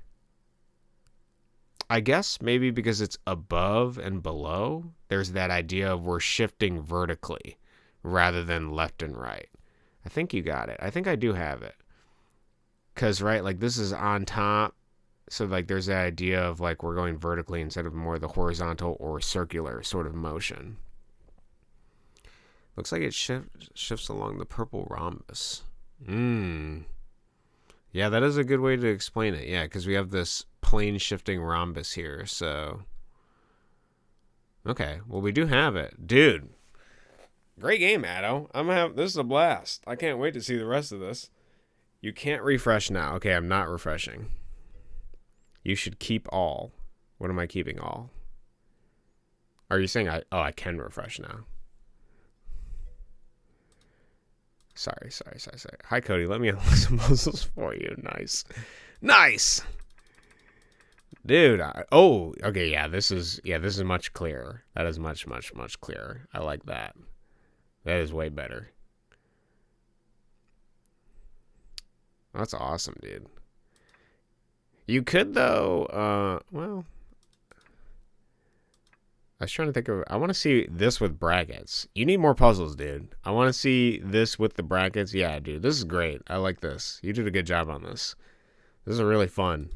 I guess maybe because it's above and below, there's that idea of we're shifting vertically rather than left and right. I think you got it. I think I do have it. Because, right, like this is on top. So, like, there's that idea of, like, we're going vertically instead of more the horizontal or circular sort of motion. Looks like it shifts along the purple rhombus. Yeah, that is a good way to explain it. Yeah, because we have this plane shifting rhombus here, so. Okay, well, we do have it. Dude, great game, Addo. This is a blast. I can't wait to see the rest of this. You can't refresh now. Okay, I'm not refreshing. You should keep all. What am I keeping all? Are you saying I can refresh now? Sorry. Hi, Cody. Let me unlock some puzzles for you. Nice. Dude. Okay. Yeah, this is much clearer. That is much clearer. I like that. That is way better. That's awesome, dude. You could, though, well, I was trying to think of, I want to see this with brackets. You need more puzzles, dude. I want to see this with the brackets. Yeah, dude, this is great. I like this. You did a good job on this. This is really fun.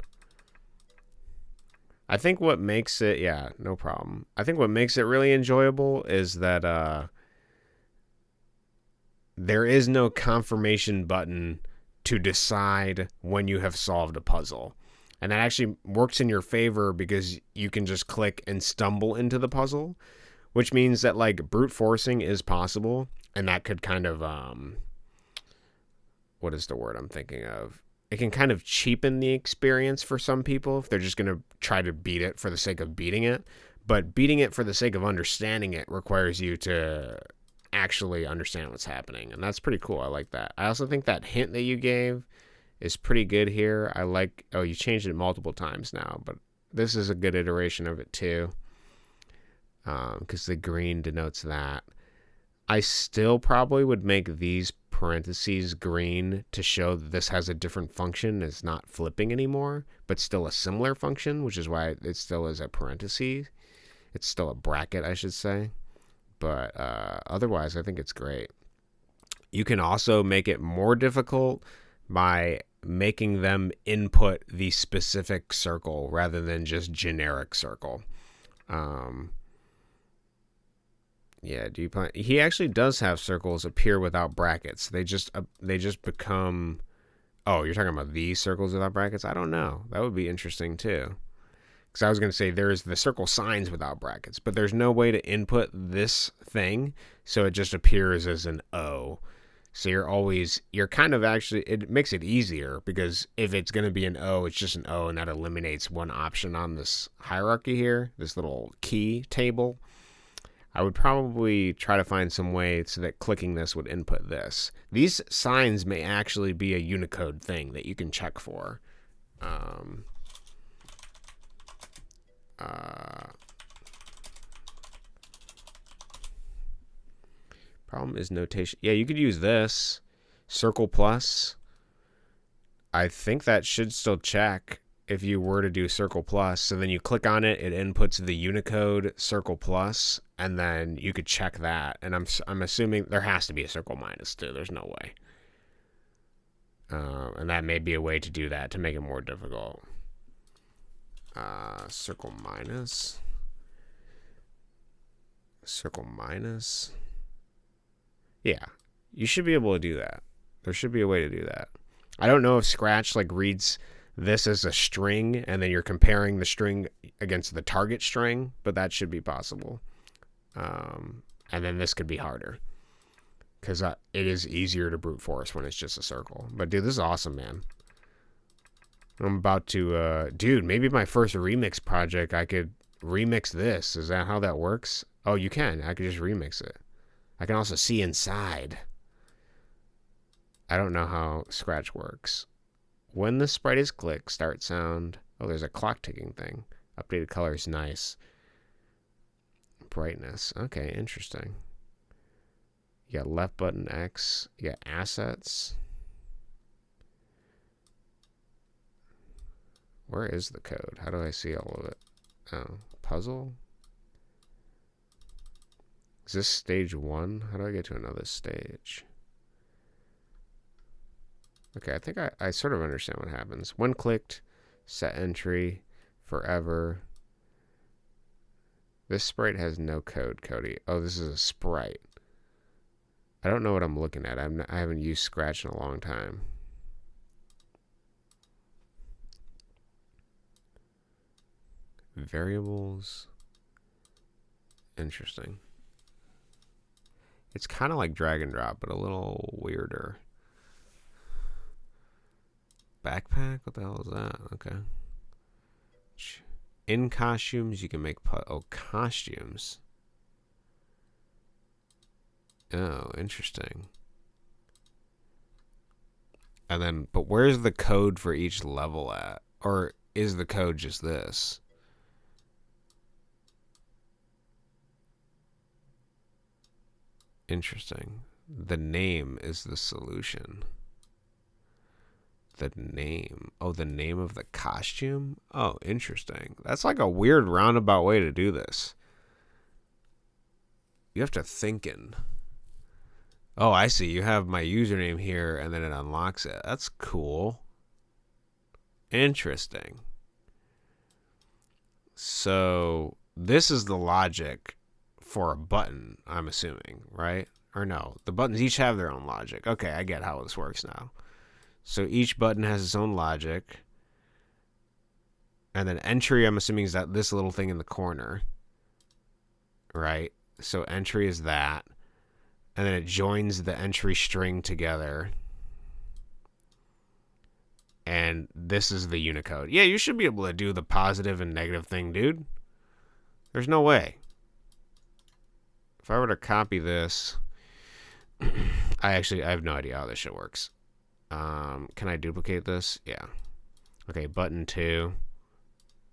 I think what makes it, yeah, no problem. I think what makes it really enjoyable is that there is no confirmation button to decide when you have solved a puzzle. And that actually works in your favor because you can just click and stumble into the puzzle, which means that like brute forcing is possible. And that could kind of, what is the word I'm thinking of? It can kind of cheapen the experience for some people if they're just going to try to beat it for the sake of beating it. But beating it for the sake of understanding it requires you to actually understand what's happening. And that's pretty cool. I like that. I also think that hint that you gave is pretty good here. I like, oh, you changed it multiple times now, but this is a good iteration of it too. Because the green denotes that. I still probably would make these parentheses green to show that this has a different function. It's not flipping anymore, but still a similar function, which is why it still is a parenthesis. It's still a bracket, I should say. But otherwise, I think it's great. You can also make it more difficult by making them input the specific circle rather than just generic circle. Yeah, do you plan? He actually does have circles appear without brackets. They just become. Oh, you're talking about these circles without brackets? I don't know. That would be interesting too. Because I was going to say there's the circle signs without brackets, but there's no way to input this thing, so it just appears as an O. So you're kind of actually, it makes it easier because if it's going to be an O, it's just an O, and that eliminates one option on this hierarchy here, this little key table. I would probably try to find some way so that clicking this would input this. These signs may actually be a Unicode thing that you can check for. Problem is notation. Yeah, you could use this. Circle plus. I think that should still check if you were to do circle plus. So then you click on it, it inputs the Unicode circle plus, and then you could check that. And I'm assuming there has to be a circle minus too. There's no way. And that may be a way to do that to make it more difficult. Circle minus. Circle minus. Yeah, you should be able to do that. There should be a way to do that. I don't know if Scratch like reads this as a string and then you're comparing the string against the target string, but that should be possible. And then this could be harder because it is easier to brute force when it's just a circle. But dude, this is awesome, man. I'm about to, dude, maybe my first remix project, I could remix this. Is that how that works? Oh, you can. I could just remix it. I can also see inside. I don't know how Scratch works. When the sprite is clicked, start sound. Oh, there's a clock ticking thing. Updated colors, nice. Brightness. Okay, interesting. You got left button X. You got assets. Where is the code? How do I see all of it? Oh, puzzle? Is this stage 1? How do I get to another stage? Okay, I think I sort of understand what happens. When clicked, set entry, forever. This sprite has no code, Cody. Oh, this is a sprite. I don't know what I'm looking at. I haven't used Scratch in a long time. Variables. Interesting. It's kind of like drag and drop, but a little weirder. Backpack? What the hell is that? Okay. In costumes, you can make costumes. Oh, interesting. And then, but where's the code for each level at? Or is the code just this? Interesting. The name is the solution. The name. Oh, the name of the costume? Oh, interesting. That's like a weird roundabout way to do this. You have to think in. Oh, I see. You have my username here, and then it unlocks it. That's cool. Interesting. So, this is the logic for a button, I'm assuming, right? Or no, the buttons each have their own logic. Okay, I get how this works now. So each button has its own logic. And then entry, I'm assuming, is that this little thing in the corner. Right? So entry is that. And then it joins the entry string together. And this is the Unicode. Yeah, you should be able to do the positive and negative thing, dude. There's no way. If I were to copy this, I have no idea how this shit works. Can I duplicate this? Yeah. Okay, button 2.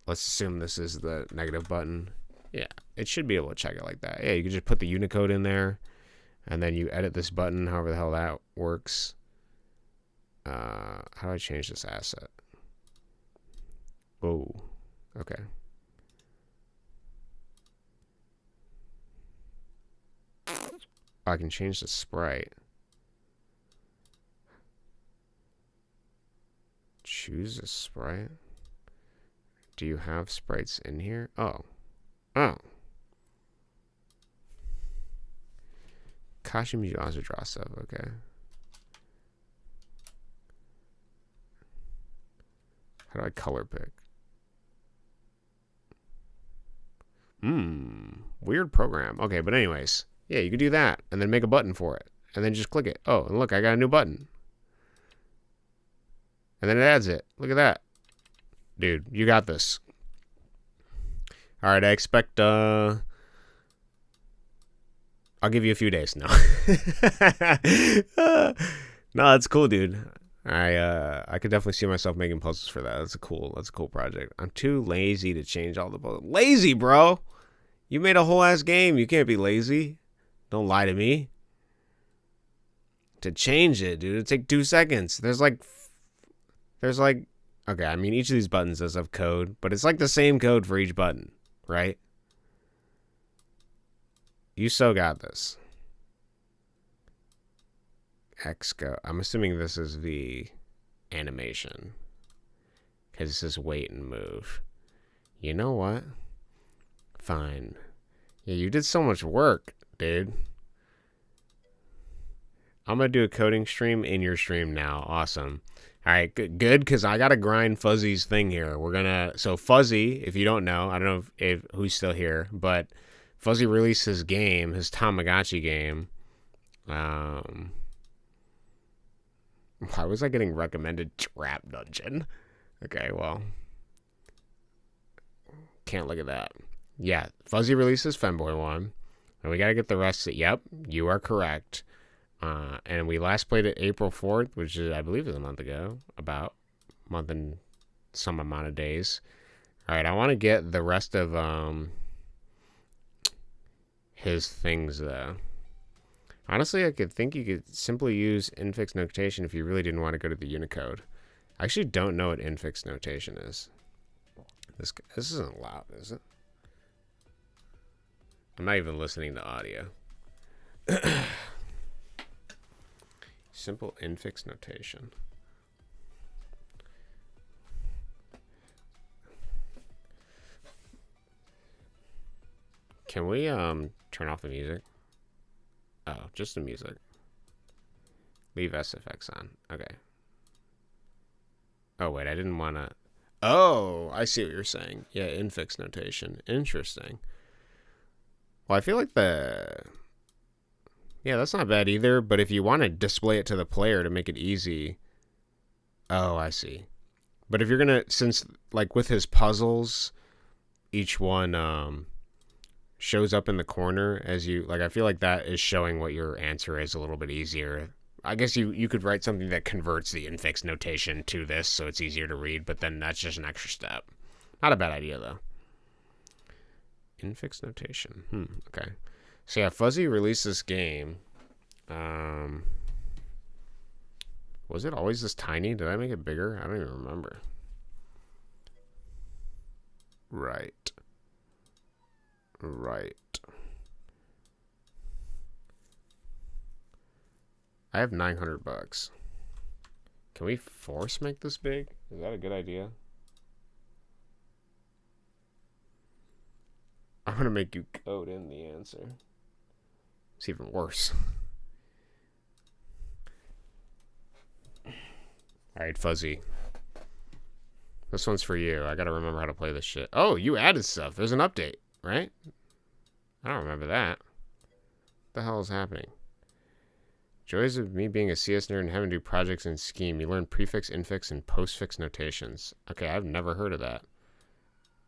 Let's assume this is the negative button. Yeah, it should be able to check it like that. Yeah, you can just put the Unicode in there, and then you edit this button, however the hell that works. How do I change this asset? Oh, okay. I can change the sprite. Choose a sprite. Do you have sprites in here? Oh. Oh. Costumes, you also draw stuff. Okay. How do I color pick? Weird program. Okay, but anyways. Yeah, you could do that and then make a button for it. and then just click it. Oh, and look, I got a new button. And then it adds it. Look at that. Dude, you got this. All right, I expect, I'll give you a few days. No. No, that's cool, dude. I could definitely see myself making puzzles for that. That's a cool project. I'm too lazy to change all the puzzles. Lazy, bro. You made a whole ass game. You can't be lazy. Don't lie to me. To change it, dude, it'd take 2 seconds. There's like, okay, I mean, each of these buttons does have code, but it's like the same code for each button, right? You so got this. X go. I'm assuming this is the animation. Because it says wait and move. You know what? Fine. Yeah, you did so much work, dude. I'm going to do a coding stream in your stream now. Awesome. All right, good, because I got to grind Fuzzy's thing here. We're going to... So Fzzy, if you don't know, I don't know if who's still here, but Fzzy released his game, his Tamagotchi game. Why was I getting recommended Trap Dungeon? Okay, well. Can't look at that. Yeah, Fzzy releases Femboy one. And we got to get the rest of it. Yep, you are correct. And we last played it April 4th, which is, I believe, is a month ago. About a month and some amount of days. All right, I want to get the rest of his things, though. Honestly, I could think you could simply use infix notation if you really didn't want to go to the Unicode. I actually don't know what infix notation is. This isn't loud, is it? I'm not even listening to audio. Simple infix notation. Can we turn off the music? Oh, just the music. Leave SFX on. Okay. Oh, wait, I didn't want to... Oh, I see what you're saying. Yeah, infix notation. Interesting. Well, I feel like yeah, that's not bad either, but if you want to display it to the player to make it easy... Oh, I see. But if you're going to... Since, like, with his puzzles, each one shows up in the corner as you... Like, I feel like that is showing what your answer is a little bit easier. I guess you could write something that converts the infix notation to this so it's easier to read, but then that's just an extra step. Not a bad idea, though. Infix notation. Okay. So yeah, Fzzy released this game. Was it always this tiny? Did I make it bigger? I don't even remember. Right. I have $900. Can we force make this big? Is that a good idea? I'm gonna make you code in the answer. It's even worse. Alright, Fzzy. This one's for you. I gotta remember how to play this shit. Oh, you added stuff. There's an update, right? I don't remember that. What the hell is happening? Joys of me being a CS nerd and having to do projects in Scheme. You learn prefix, infix, and postfix notations. Okay, I've never heard of that.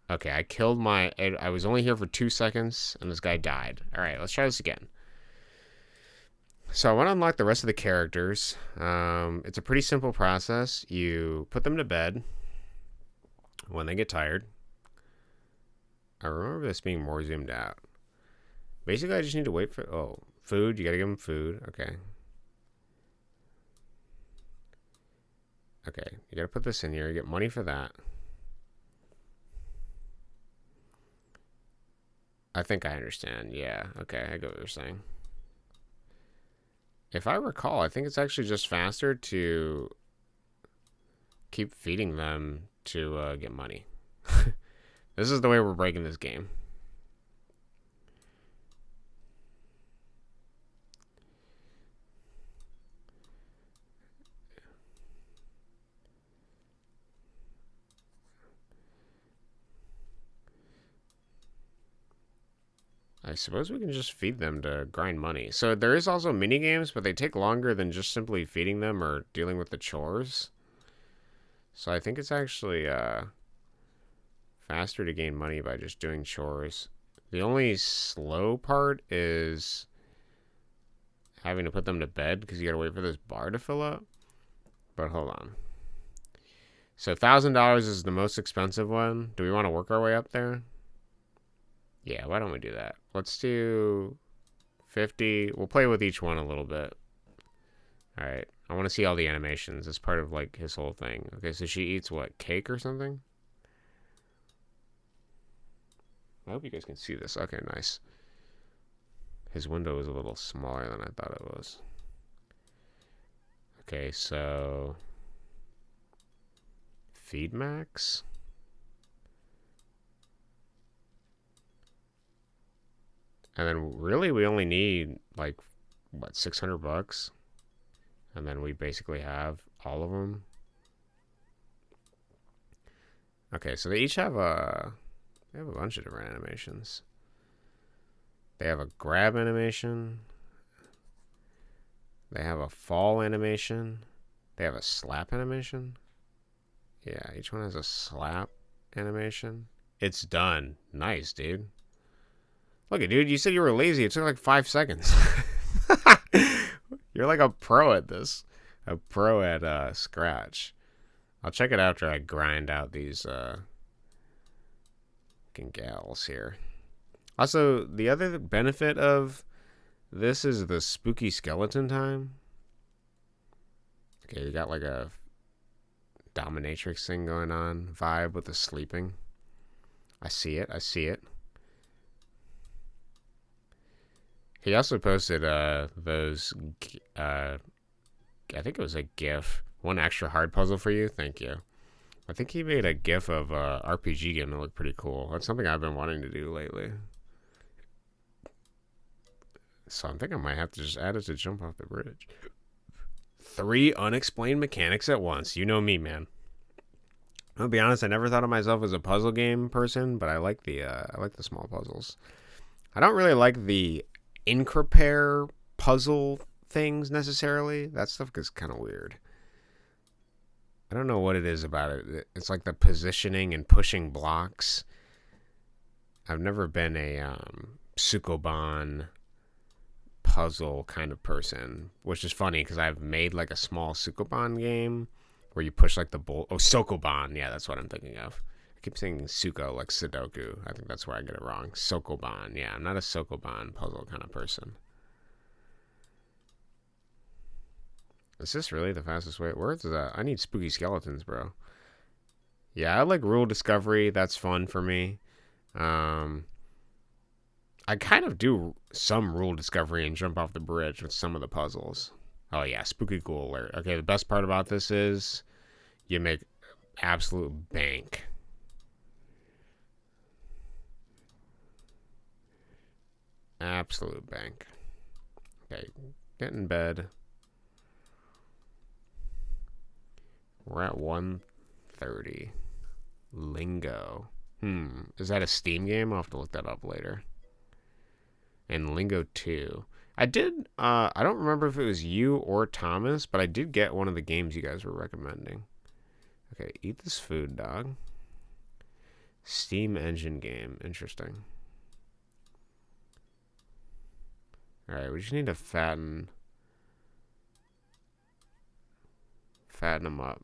Okay, I killed my... I was only here for 2 seconds, and this guy died. Alright, let's try this again. So I want to unlock the rest of the characters. It's a pretty simple process. You put them to bed when they get tired. I remember this being more zoomed out. Basically, I just need to wait for... Oh, food. You gotta give them food. Okay. Okay, you gotta put this in here. You get money for that. I think I understand. Yeah, okay, I get what you're saying. If I recall, I think it's actually just faster to keep feeding them to get money. This is the way we're breaking this game. I suppose we can just feed them to grind money. So there is also mini games, but they take longer than just simply feeding them or dealing with the chores. So I think it's actually faster to gain money by just doing chores. The only slow part is having to put them to bed because you gotta wait for this bar to fill up. But hold on. So $1,000 is the most expensive one. Do we want to work our way up there? Yeah, why don't we do that? Let's do 50. We'll play with each one a little bit. All right. I want to see all the animations. It's part of like his whole thing. Okay, so she eats what? Cake or something? I hope you guys can see this. Okay, nice. His window is a little smaller than I thought it was. Okay, so feed max. And then really we only need like what, $600? And then we basically have all of them. Okay, so they each have a bunch of different animations. They have a grab animation. They have a fall animation. They have a slap animation. Yeah, each one has a slap animation. It's done. Nice, dude. Look, dude, you said you were lazy. It took like 5 seconds. You're like a pro at this. A pro at Scratch. I'll check it after I grind out these gals here. Also, the other benefit of this is the spooky skeleton time. Okay, you got like a dominatrix thing going on. Vibe with the sleeping. I see it. I see it. He also posted those, I think it was a GIF. One extra hard puzzle for you. Thank you. I think he made a GIF of a RPG game that looked pretty cool. That's something I've been wanting to do lately. So I think I might have to just add it to Jump Off the Bridge. 3 unexplained mechanics at once. You know me, man. I'll be honest, I never thought of myself as a puzzle game person, but I like the small puzzles. I don't really like the Increpair puzzle things necessarily. That stuff gets kind of weird. I don't know what it is about it. It's like the positioning and pushing blocks. I've never been a Sukoban puzzle kind of person, which is funny because I've made like a small Sukoban game where you push like the bolt. Oh, Sokoban. Yeah, that's what I'm thinking of. I keep saying Suko like Sudoku. I think that's where I get it wrong. Sokoban. Yeah, I'm not a Sokoban puzzle kind of person. Is this really the fastest way? Where is that? I need spooky skeletons, bro. Yeah, I like rule discovery. That's fun for me. I kind of do some rule discovery and Jump Off the Bridge with some of the puzzles. Oh yeah, spooky ghoul alert. Okay, the best part about this is you make absolute bank. Absolute bank. Okay, get in bed. We're at 1:30. Lingo. Is that a Steam game? I'll have to look that up later. And Lingo 2. I don't remember if it was you or Thomas, but I did get one of the games you guys were recommending. Okay, eat this food, dog. Steam engine game. Interesting. Alright, we just need to fatten them up.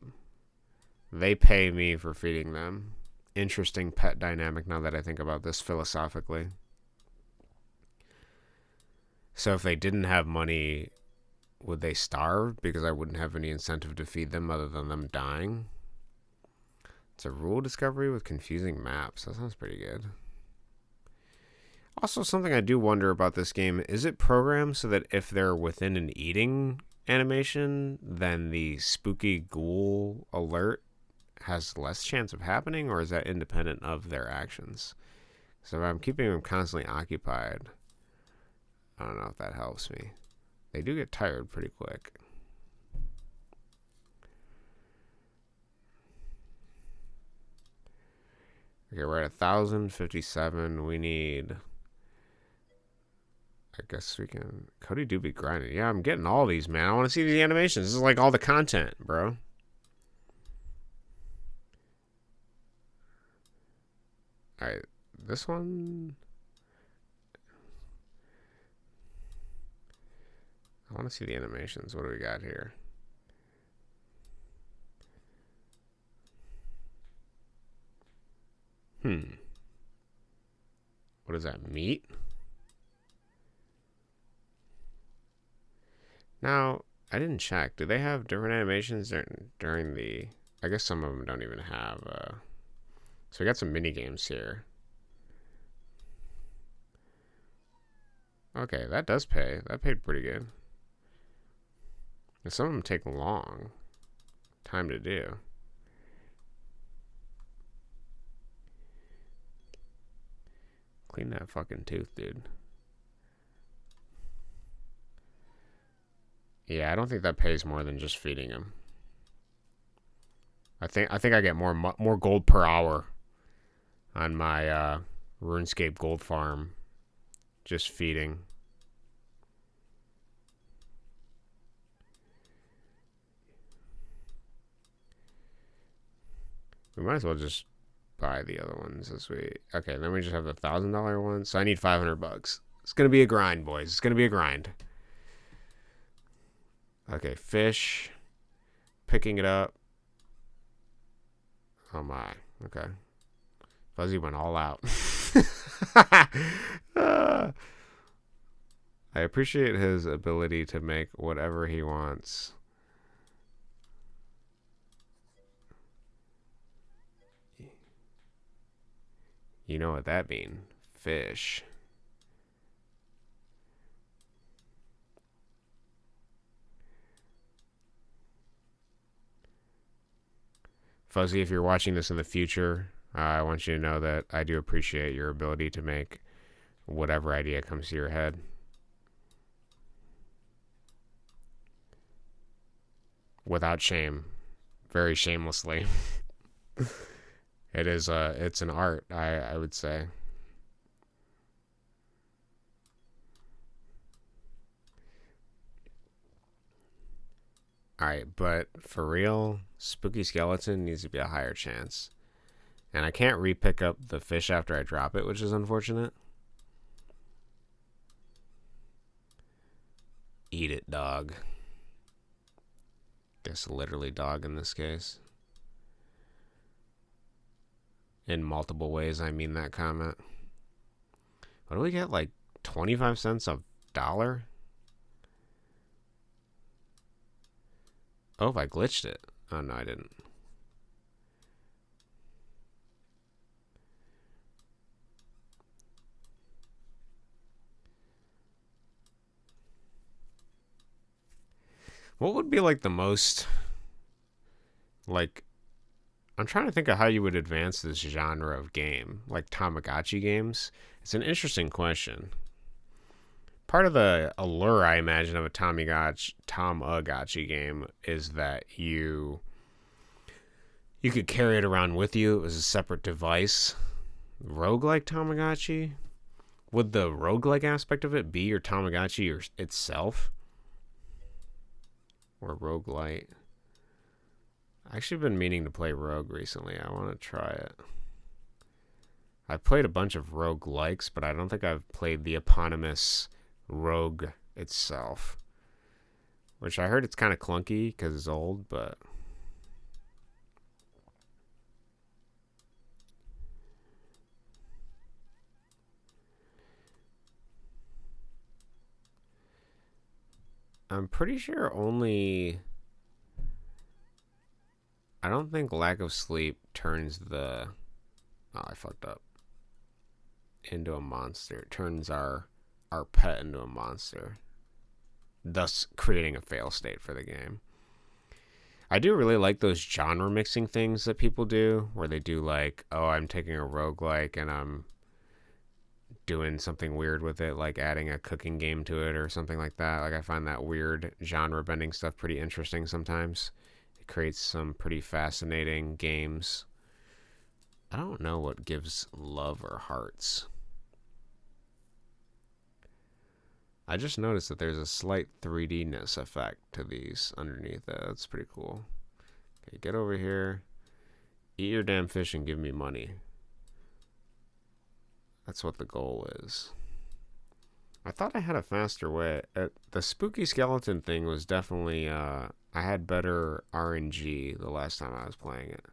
They pay me for feeding them. Interesting pet dynamic now that I think about this philosophically. So if they didn't have money, would they starve? Because I wouldn't have any incentive to feed them other than them dying. It's a rule discovery with confusing maps. That sounds pretty good. Also, something I do wonder about this game, is it programmed so that if they're within an eating animation, then the spooky ghoul alert has less chance of happening, or is that independent of their actions? So if I'm keeping them constantly occupied, I don't know if that helps me. They do get tired pretty quick. Okay, we're at 1,057. We need I guess we can. Cody do be grinding. Yeah, I'm getting all these, man. I want to see these animations. This is like all the content, bro. Alright, this one. I want to see the animations. What do we got here? What is that, meat? Now, I didn't check. Do they have different animations during the... I guess some of them don't even have... So we got some mini games here. Okay, that does pay. That paid pretty good. And some of them take long time to do. Clean that fucking tooth, dude. Yeah, I don't think that pays more than just feeding him. I think I get more gold per hour on my RuneScape gold farm just feeding. We might as well just buy the other ones as we... Okay, then we just have the $1,000 one. So I need $500. It's gonna be a grind, boys. It's gonna be a grind. Okay, fish. Picking it up. Oh my. Okay. Fzzy went all out. I appreciate his ability to make whatever he wants. You know what that means. Fish. Fzzy, if you're watching this in the future, I want you to know that I do appreciate your ability to make whatever idea comes to your head. Without shame. Very shamelessly. It's an art, I would say. Alright, but for real, Spooky Skeleton needs to be a higher chance. And I can't re-pick up the fish after I drop it, which is unfortunate. Eat it, dog. Guess literally dog in this case. In multiple ways, I mean that comment. What do we get? Like 25 cents a dollar? Oh, if I glitched it. Oh, no, I didn't. What would be like the most... Like... I'm trying to think of how you would advance this genre of game. Like Tamagotchi games? It's an interesting question. Part of the allure, I imagine, of a Tamagotchi game is that you could carry it around with you. It was a separate device. Roguelike Tamagotchi? Would the roguelike aspect of it be your Tamagotchi itself? Or roguelite? I've actually been meaning to play Rogue recently. I want to try it. I've played a bunch of roguelikes, but I don't think I've played the eponymous Rogue itself. Which I heard it's kind of clunky because it's old, but... I'm pretty sure only... I don't think lack of sleep turns the... Oh, I fucked up. Into a monster. It turns our pet into a monster. Thus creating a fail state for the game. I do really like those genre mixing things that people do. Where they do like, oh, I'm taking a roguelike and I'm doing something weird with it. Like adding a cooking game to it or something like that. Like I find that weird genre bending stuff pretty interesting sometimes. Creates some pretty fascinating games. I don't know what gives love or hearts. I just noticed that there's a slight 3D-ness effect to these underneath it. That's pretty cool. Okay, get over here. Eat your damn fish and give me money. That's what the goal is. I thought I had a faster way. The spooky skeleton thing was definitely, I had better RNG the last time I was playing it.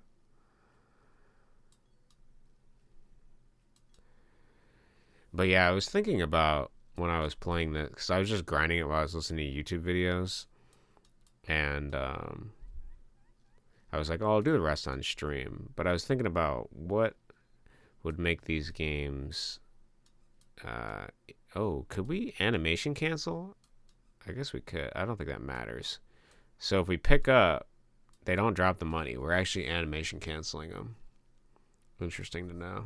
But yeah, I was thinking about when I was playing this, because I was just grinding it while I was listening to YouTube videos. And I was like, oh, I'll do the rest on stream. But I was thinking about what would make these games... oh, could we animation cancel? I guess we could. I don't think that matters. So if we pick up, they don't drop the money. We're actually animation canceling them. Interesting to know.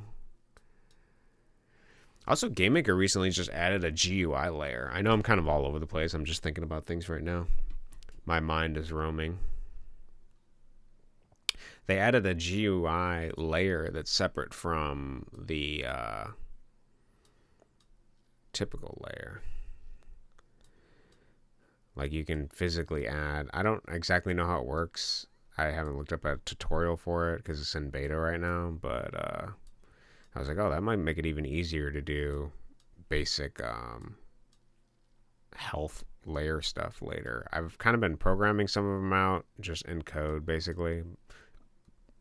Also, GameMaker recently just added a GUI layer. I know I'm kind of all over the place. I'm just thinking about things right now. My mind is roaming. They added a GUI layer that's separate from the typical layer. Like you can physically add. I don't exactly know how it works. I haven't looked up a tutorial for it because it's in beta right now. But I was like, oh, that might make it even easier to do basic health layer stuff later. I've kind of been programming some of them out just in code, basically.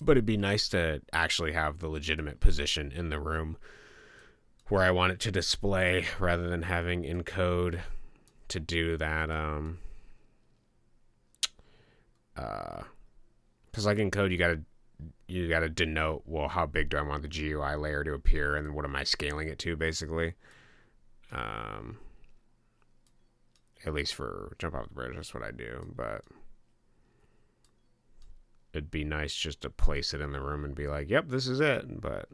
But it'd be nice to actually have the legitimate position in the room where I want it to display rather than having in code to do that. Because like in code, you gotta denote, well, how big do I want the GUI layer to appear, and what am I scaling it to, basically. At least for Jump Off the Bridge, that's what I do. But it'd be nice just to place it in the room and be like, yep, this is it. But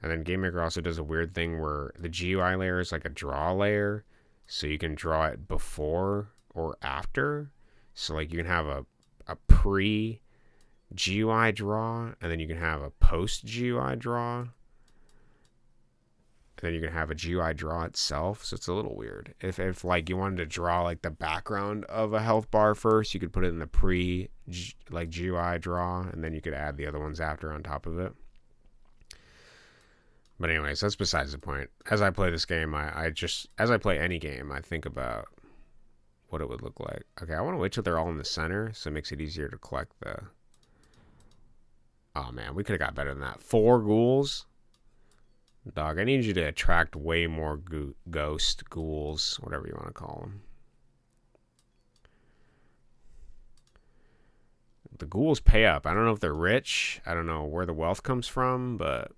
and then GameMaker also does a weird thing where the GUI layer is like a draw layer, so you can draw it before or after. So like you can have a pre GUI draw, and then you can have a post GUI draw, and then you can have a GUI draw itself. So it's a little weird. If like you wanted to draw like the background of a health bar first, you could put it in the pre like GUI draw, and then you could add the other ones after on top of it. But anyways, that's besides the point. As I play this game, as I play any game, I think about what it would look like. Okay, I want to wait till they're all in the center, so it makes it easier to collect the... Oh man, we could have got better than that. 4 ghouls? Dog, I need you to attract way more ghost ghouls, whatever you want to call them. The ghouls pay up. I don't know if they're rich. I don't know where the wealth comes from, but...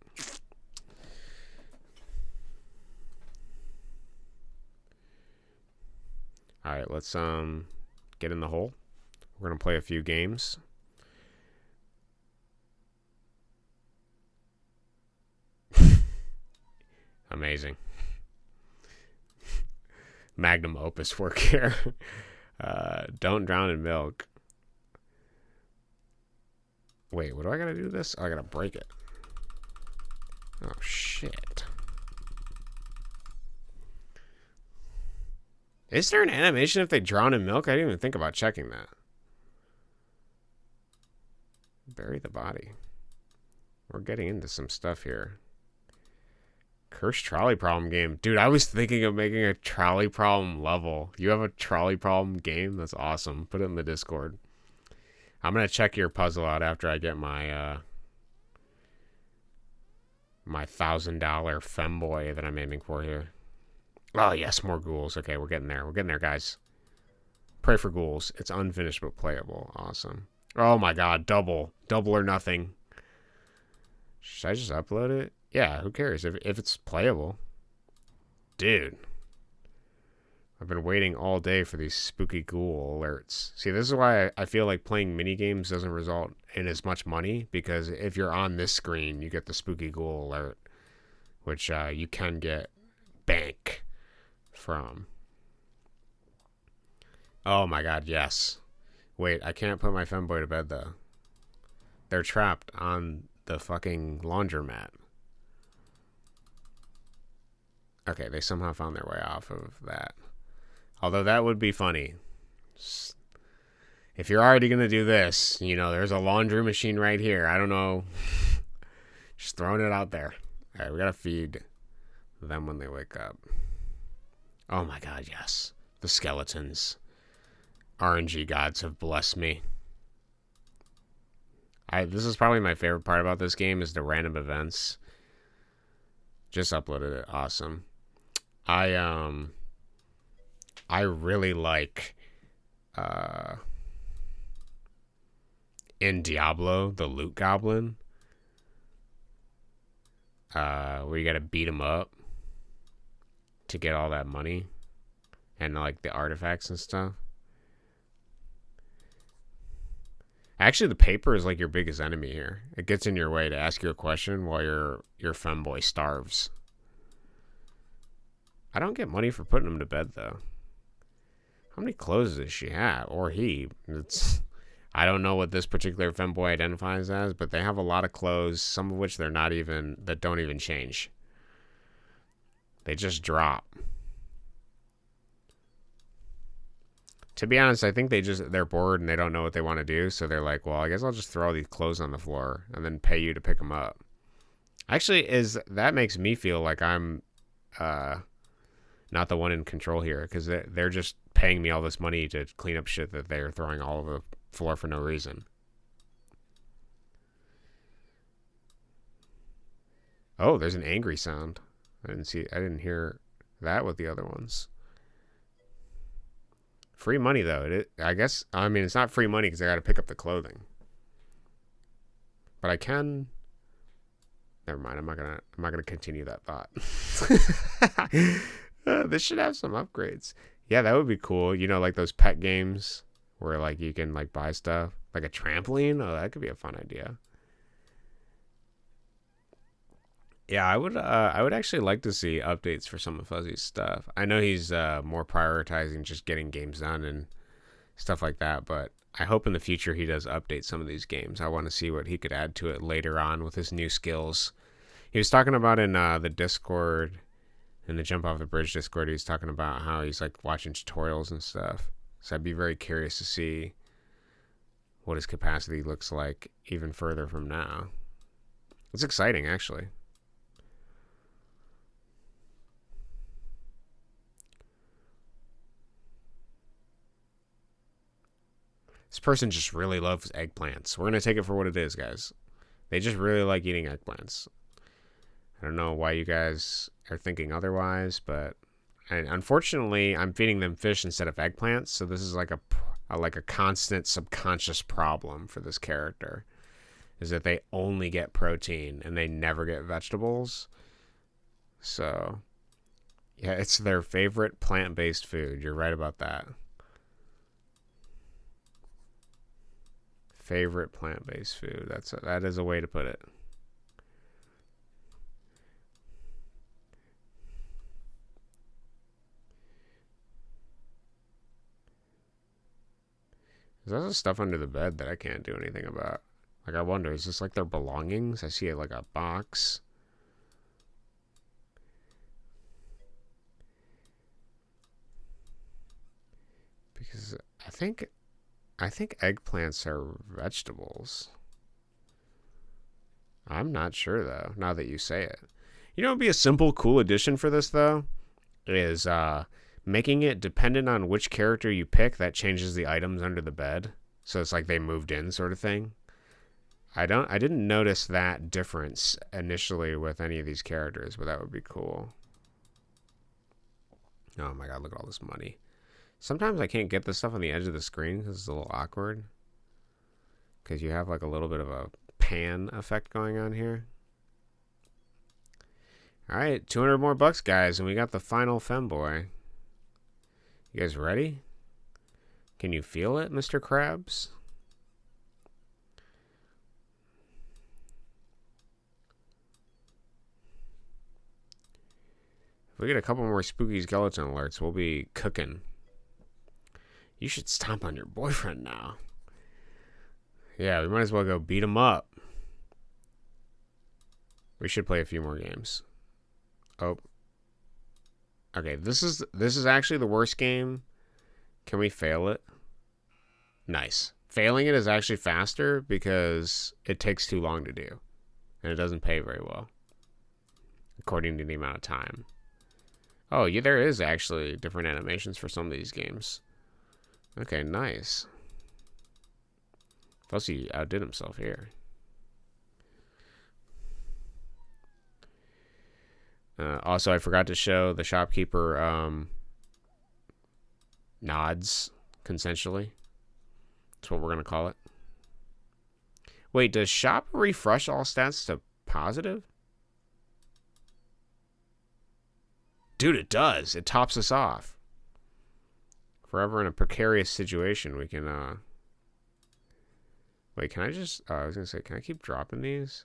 Alright, let's get in the hole. We're going to play a few games. Amazing. Magnum opus work here. Don't drown in milk. Wait, what do I gotta do this? Oh, I gotta break it. Oh, shit. Is there an animation if they drown in milk? I didn't even think about checking that. Bury the body. We're getting into some stuff here. Cursed trolley problem game. Dude, I was thinking of making a trolley problem level. You have a trolley problem game? That's awesome. Put it in the Discord. I'm going to check your puzzle out after I get my my $1,000 Femboy that I'm aiming for here. Oh, yes, more ghouls. Okay, we're getting there. We're getting there, guys. Pray for ghouls. It's unfinished but playable. Awesome. Oh, my God. Double. Double or nothing. Should I just upload it? Yeah, who cares? If it's playable. Dude. I've been waiting all day for these spooky ghoul alerts. See, this is why I feel like playing minigames doesn't result in as much money, because if you're on this screen, you get the spooky ghoul alert, which you can get bank from. Oh my God, yes. Wait, I can't put my femboy to bed, though. They're trapped on the fucking laundromat. Okay, they somehow found their way off of that. Although that would be funny. If you're already going to do this, there's a laundry machine right here. I don't know. Just throwing it out there. All right, we got to feed them when they wake up. Oh my god, yes. The skeletons. RNG gods have blessed me. This is probably my favorite part about this game is the random events. Just uploaded it. Awesome. I really like in Diablo, the loot goblin. Where you gotta beat him up to get all that money and like the artifacts and stuff. Actually, the paper is like your biggest enemy here. It gets in your way to ask you a question while your femboy starves. I don't get money for putting him to bed though. How many clothes does she have? Or he? I don't know what this particular femboy identifies as, but they have a lot of clothes, some of which that don't even change. They just drop. To be honest, I think they're bored and they don't know what they want to do, so they're like, well, I guess I'll just throw all these clothes on the floor and then pay you to pick them up. Actually, that makes me feel like I'm not the one in control here, because they're just paying me all this money to clean up shit that they're throwing all over the floor for no reason. Oh, there's an angry sound. I didn't hear that with the other ones. Free money though. I guess. I mean, it's not free money because I got to pick up the clothing. But I can. Never mind. I'm not gonna continue that thought. This should have some upgrades. Yeah, that would be cool. Like those pet games where like you can like buy stuff, like a trampoline. Oh, that could be a fun idea. Yeah, I would actually like to see updates for some of Fzzy's stuff. I know he's more prioritizing just getting games done and stuff like that, but I hope in the future he does update some of these games. I want to see what he could add to it later on with his new skills. He was talking about in the Discord, in the Jump Off the Bridge Discord, he's talking about how he's like watching tutorials and stuff. So I'd be very curious to see what his capacity looks like even further from now. It's exciting, actually. This person just really loves eggplants. We're going to take it for what it is, guys. They just really like eating eggplants. I don't know why you guys are thinking otherwise, but unfortunately, I'm feeding them fish instead of eggplants, so this is like a constant subconscious problem for this character, is that they only get protein and they never get vegetables. So, yeah, it's their favorite plant-based food. You're right about that. Favorite plant-based food. That is a way to put it. There's also stuff under the bed that I can't do anything about. Like, I wonder, is this like their belongings? I see like a box. Because I think eggplants are vegetables. I'm not sure though, now that you say it. What would be a simple, cool addition for this though? Is making it dependent on which character you pick, that changes the items under the bed. So it's like they moved in sort of thing. I didn't notice that difference initially with any of these characters, but that would be cool. Oh my god, look at all this money. Sometimes I can't get this stuff on the edge of the screen because it's a little awkward. Because you have like a little bit of a pan effect going on here. Alright, 200 more bucks, guys, and we got the final femboy. You guys ready? Can you feel it, Mr. Krabs? If we get a couple more spooky skeleton alerts, we'll be cooking. You should stomp on your boyfriend now. Yeah, we might as well go beat him up. We should play a few more games. Oh. Okay, this is actually the worst game. Can we fail it? Nice. Failing it is actually faster because it takes too long to do. And it doesn't pay very well. According to the amount of time. Oh, yeah, there is actually different animations for some of these games. Okay, nice. Fzzy outdid himself here. Also, I forgot to show the shopkeeper nods consensually. That's what we're going to call it. Wait, does shop refresh all stats to positive? Dude, it does. It tops us off. Forever in a precarious situation, we can, Wait, can I just... I was going to say, can I keep dropping these?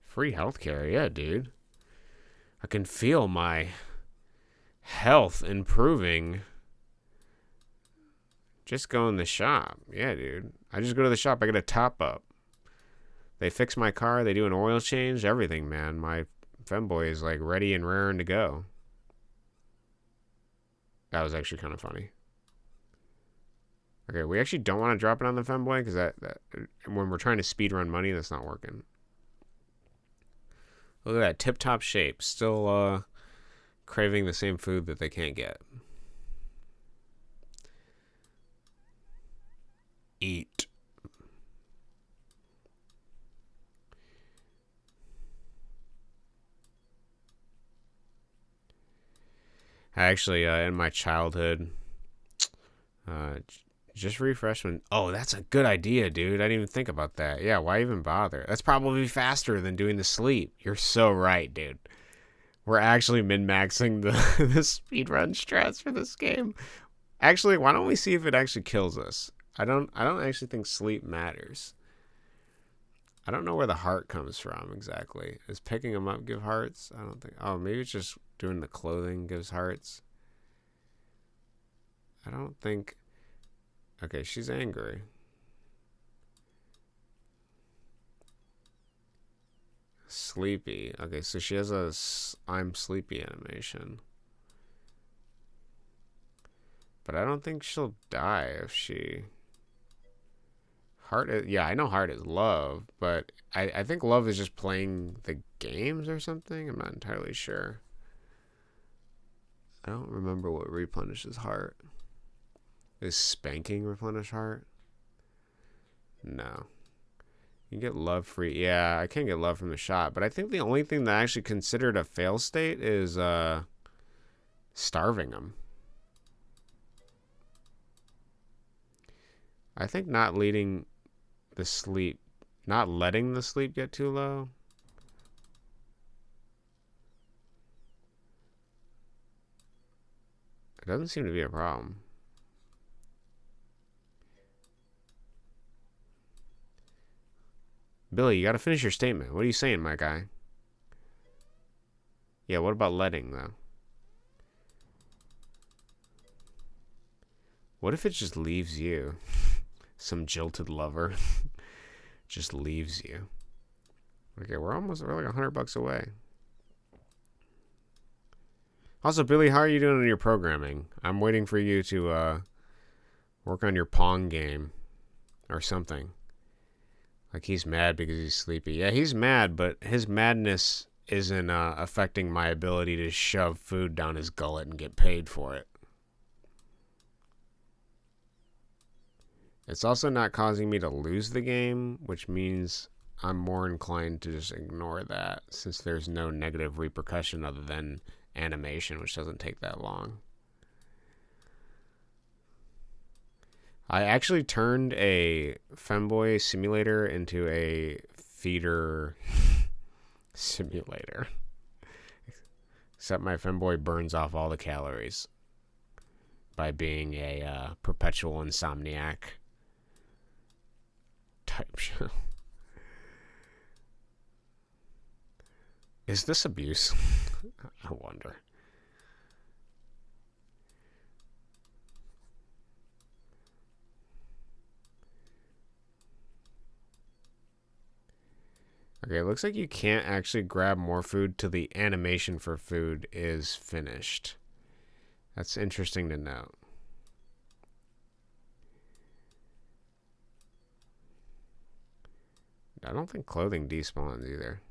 Free healthcare, yeah, dude. I can feel my health improving. Just go in the shop. Yeah, dude. I just go to the shop. I get a top up. They fix my car. They do an oil change. Everything, man. My Femboy is like ready and raring to go. That was actually kind of funny. Okay, we actually don't want to drop it on the Femboy because that when we're trying to speedrun money, that's not working. Look at that tip-top shape. Still craving the same food that they can't get. Eat. I actually, in my childhood, just refresh when... Oh, that's a good idea, dude. I didn't even think about that. Yeah, why even bother? That's probably faster than doing the sleep. You're so right, dude. We're actually min-maxing the speedrun strats for this game. Actually, why don't we see if it actually kills us? I don't actually think sleep matters. I don't know where the heart comes from exactly. Is picking them up give hearts? I don't think... Oh, maybe it's just doing the clothing gives hearts. I don't think... Okay, she's angry. Sleepy. Okay, so she has a I'm sleepy animation. But I don't think she'll die if she... Heart is... Yeah, I know heart is love, but I think love is just playing the games or something. I'm not entirely sure. I don't remember what replenishes heart. Is spanking replenish heart? No. You can get love free. Yeah, I can get love from the shop, but I think the only thing that I actually considered a fail state is starving them. I think not letting the sleep get too low. It doesn't seem to be a problem. Billy, you gotta finish your statement. What are you saying, my guy? Yeah, what about letting, though? What if it just leaves you? Some jilted lover just leaves you. Okay, we're like $100 away. Also, Billy, how are you doing in your programming? I'm waiting for you to work on your Pong game or something. Like, he's mad because he's sleepy. Yeah, he's mad, but his madness isn't affecting my ability to shove food down his gullet and get paid for it. It's also not causing me to lose the game, which means I'm more inclined to just ignore that since there's no negative repercussion other than animation, which doesn't take that long. I actually turned a Femboy simulator into a feeder simulator. Except my Femboy burns off all the calories by being a perpetual insomniac type show. Is this abuse? I wonder. Okay, it looks like you can't actually grab more food till the animation for food is finished. That's interesting to note. I don't think clothing despawns either.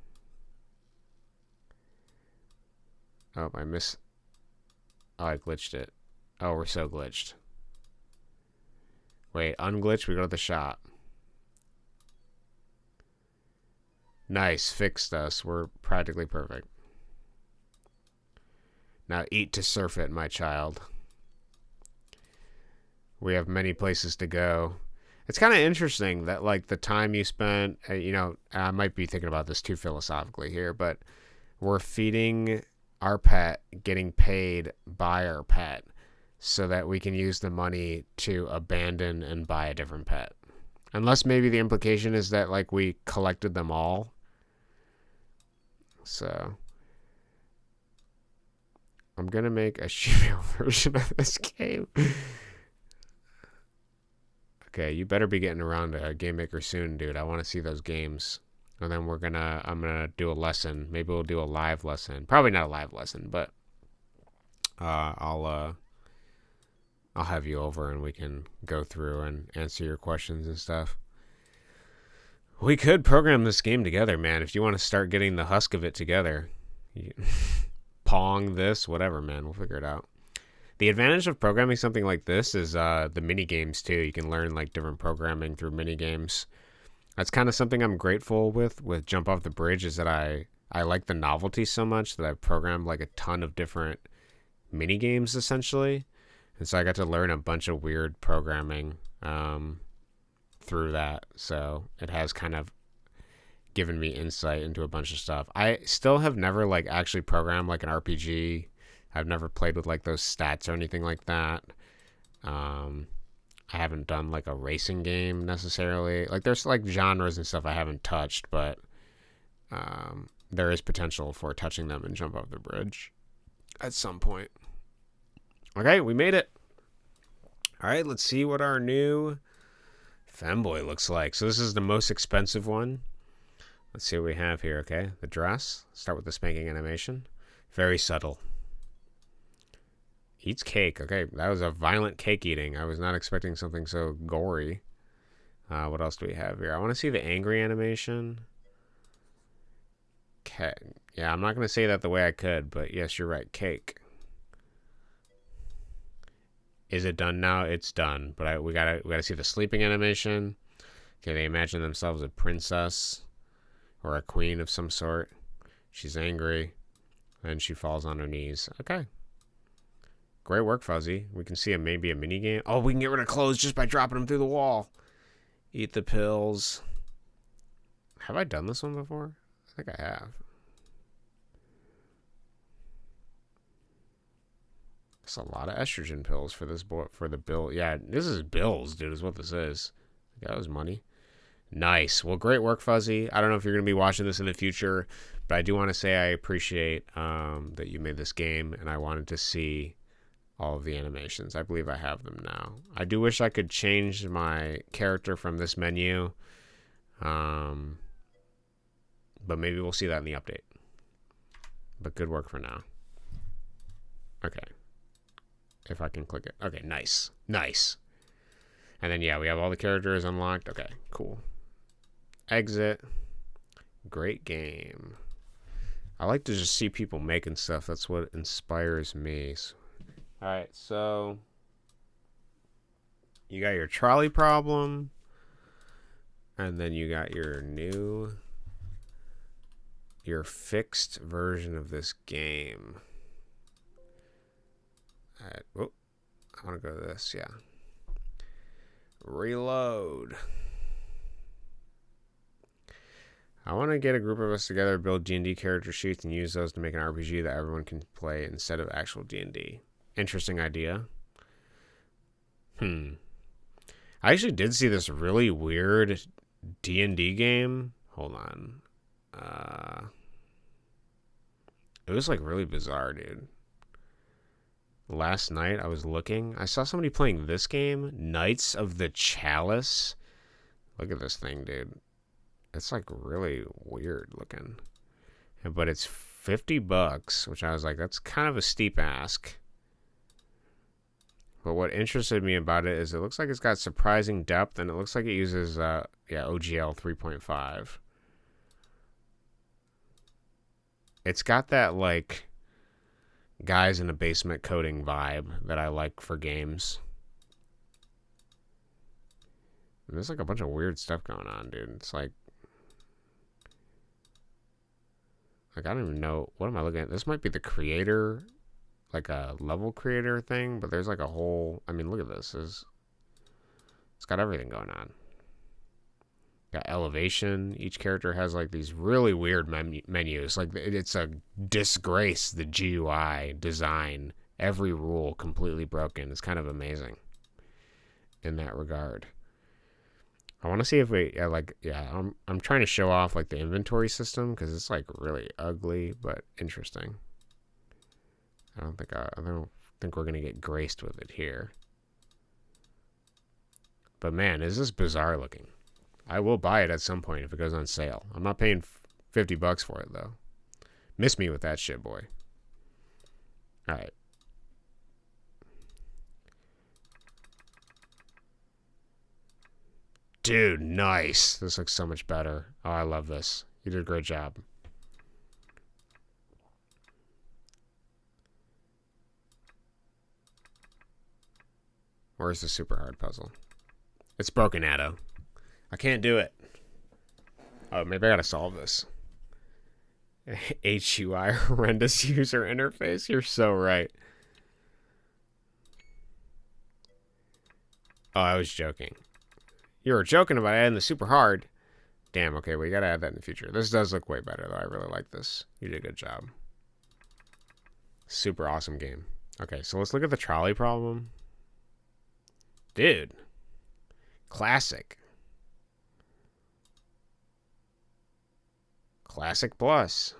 Oh, I miss... Oh, I glitched it. Oh, we're so glitched. Wait, unglitch, we go to the shop. Nice, fixed us. We're practically perfect. Now eat to surf it, my child. We have many places to go. It's kind of interesting that, like, the time you spent, you know, I might be thinking about this too philosophically here, but we're feeding our pet, getting paid by our pet, so that we can use the money to abandon and buy a different pet. Unless maybe the implication is that, like, we collected them all. So I'm going to make a female version of this game. Okay, you better be getting around to Game Maker soon, dude. I want to see those games. And then I'm gonna do a lesson. Maybe we'll do a live lesson. Probably not a live lesson, but I'll have you over and we can go through and answer your questions and stuff. We could program this game together, man. If you want to start getting the husk of it together, Pong this, whatever, man. We'll figure it out. The advantage of programming something like this is the mini games too. You can learn like different programming through mini games. That's kind of something I'm grateful with Jump Off the Bridge, is that I like the novelty so much that I've programmed like a ton of different mini games essentially. And so I got to learn a bunch of weird programming through that. So it has kind of given me insight into a bunch of stuff. I still have never like actually programmed like an RPG. I've never played with like those stats or anything like that. I haven't done like a racing game necessarily. Like there's like genres and stuff I haven't touched, but there is potential for touching them and Jump Off the Bridge at some point. Okay, we made it. All right, let's see what our new Femboy looks like. So this is the most expensive one. Let's see what we have here, okay? The dress. Start with the spanking animation. Very subtle. Eats cake. Okay, that was a violent cake eating. I was not expecting something so gory. What else do we have here? I want to see the angry animation. Okay. Yeah, I'm not going to say that the way I could, but yes, you're right. Cake. Is it done now? It's done. But we gotta see the sleeping animation. Okay, they imagine themselves a princess or a queen of some sort. She's angry, and she falls on her knees. Okay. Great work, Fzzy. We can see maybe a mini game. Oh, we can get rid of clothes just by dropping them through the wall. Eat the pills. Have I done this one before? I think I have. It's a lot of estrogen pills for this boy, for the bill. Yeah, this is bills, dude, is what this is. That was money. Nice. Well, great work, Fzzy. I don't know if you're going to be watching this in the future, but I do want to say I appreciate that you made this game, and I wanted to see all of the animations. I believe I have them now. I do wish I could change my character from this menu, but maybe we'll see that in the update. But good work for now. Okay. If I can click it. Okay, nice. Nice. And then, yeah, we have all the characters unlocked. Okay, cool. Exit. Great game. I like to just see people making stuff. That's what inspires me. All right, so you got your trolley problem, and then you got your fixed version of this game. All right, oh, I want to go to this, yeah. Reload. I want to get a group of us together, build D&D character sheets, and use those to make an RPG that everyone can play instead of actual D&D. Interesting idea. I actually did see this really weird D&D game. Hold on. It was like really bizarre, dude. Last night I was looking. I saw somebody playing this game, Knights of the Chalice. Look at this thing, dude. It's like really weird looking. But it's $50, which I was like, that's kind of a steep ask. But what interested me about it is it looks like it's got surprising depth, and it looks like it uses OGL 3.5. It's got that like guys in a basement coding vibe that I like for games. And there's like a bunch of weird stuff going on, dude. It's like I don't even know, what am I looking at? This might be the creator, like a level creator thing, but there's like a whole, I mean, look at this. It's got everything going on. Got elevation. Each character has like these really weird menus. Like it's a disgrace, the GUI design. Every rule completely broken. It's kind of amazing in that regard. I want to see if I'm trying to show off like the inventory system because it's like really ugly but interesting. I don't think we're gonna get graced with it here. But man, is this bizarre looking? I will buy it at some point if it goes on sale. I'm not paying $50 for it though. Miss me with that shit, boy. All right. Dude, nice. This looks so much better. Oh, I love this. You did a great job. Where's the super hard puzzle? It's broken, Addo. I can't do it. Oh, maybe I gotta solve this. HUI, horrendous user interface. You're so right. Oh, I was joking. You were joking about adding the super hard. Damn, okay, we gotta add that in the future. This does look way better, though. I really like this. You did a good job. Super awesome game. Okay, so let's look at the trolley problem. Dude. Classic. Classic Plus.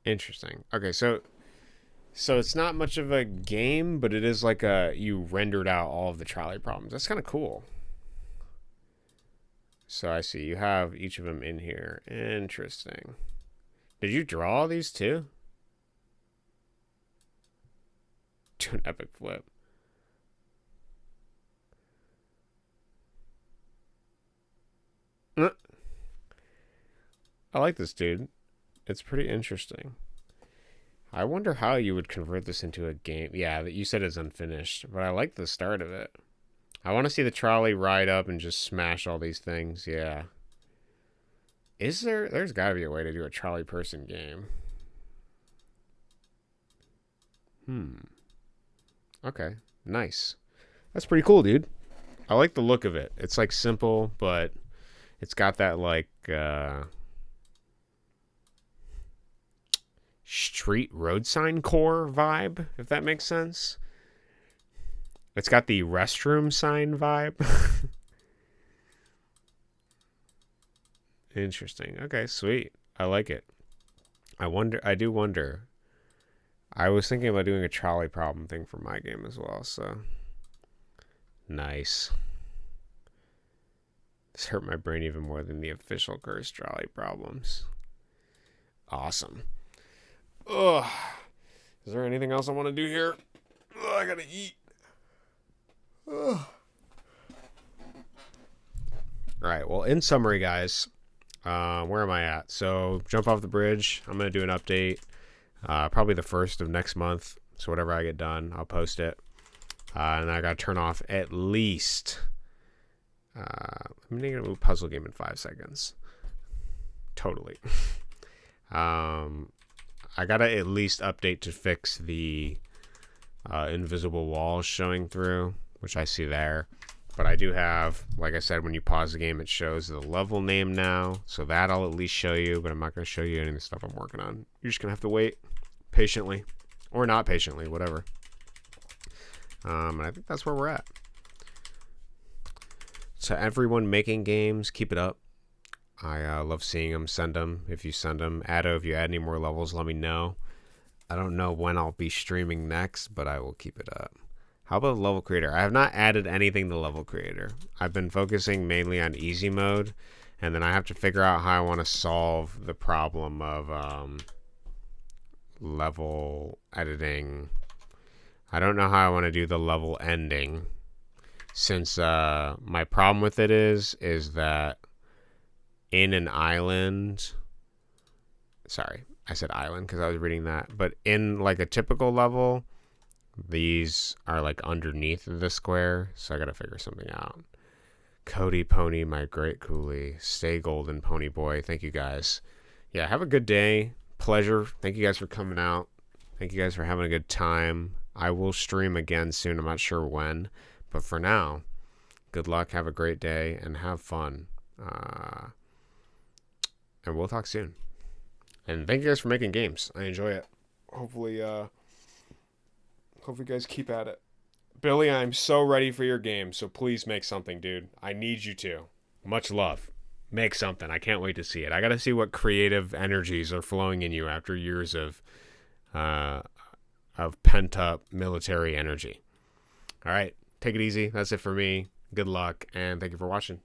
Interesting. Okay, so it's not much of a game, but it is like you rendered out all of the trolley problems. That's kind of cool. So I see you have each of them in here. Interesting. Did you draw these too? Do an epic flip. I like this, dude. It's pretty interesting. I wonder how you would convert this into a game. Yeah, you said it's unfinished, but I like the start of it. I want to see the trolley ride up and just smash all these things. Yeah. There's got to be a way to do a trolley person game. Okay, nice. That's pretty cool, dude. I like the look of it. It's like simple, but it's got that like street road sign core vibe, if that makes sense. It's got the restroom sign vibe. Interesting. Okay, sweet. I like it. I do wonder. I was thinking about doing a trolley problem thing for my game as well, so nice. This hurt my brain even more than the official cursed trolley problems. Awesome. Ugh. Is there anything else I want to do here? Ugh, I gotta eat. Ugh. Alright, well, in summary, guys, where am I at? So, jump off the bridge. I'm going to do an update. Probably the 1st of next month. So, whatever I get done, I'll post it. And I got to turn off at least... I'm going to move puzzle game in 5 seconds. Totally. I gotta at least update to fix the invisible walls showing through, which I see there. But I do have, like I said, when you pause the game, it shows the level name now. So that I'll at least show you, but I'm not going to show you any of the stuff I'm working on. You're just going to have to wait patiently. Or not patiently, whatever. And I think that's where we're at. To everyone making games, keep it up. I love seeing them. Send them if you send them. Addo, if you add any more levels, let me know. I don't know when I'll be streaming next, but I will keep it up. How about Level Creator? I have not added anything to Level Creator. I've been focusing mainly on easy mode, and then I have to figure out how I want to solve the problem of level editing. I don't know how I want to do the level ending, since my problem with it is that in an island, sorry, I said island because I was reading that, but in like a typical level, these are like underneath the square, so I gotta figure something out. Cody, Pony, my great coolie, stay golden, Pony boy. Thank you guys. Yeah, have a good day. Pleasure. Thank you guys for coming out. Thank you guys for having a good time. I will stream again soon. I'm not sure when, but for now, good luck. Have a great day and have fun. And we'll talk soon. And thank you guys for making games. I enjoy it. Hopefully you guys keep at it. Billy, I'm so ready for your game, so please make something, dude. I need you to. Much love. Make something. I can't wait to see it. I got to see what creative energies are flowing in you after years of pent-up military energy. All right. Take it easy. That's it for me. Good luck, and thank you for watching.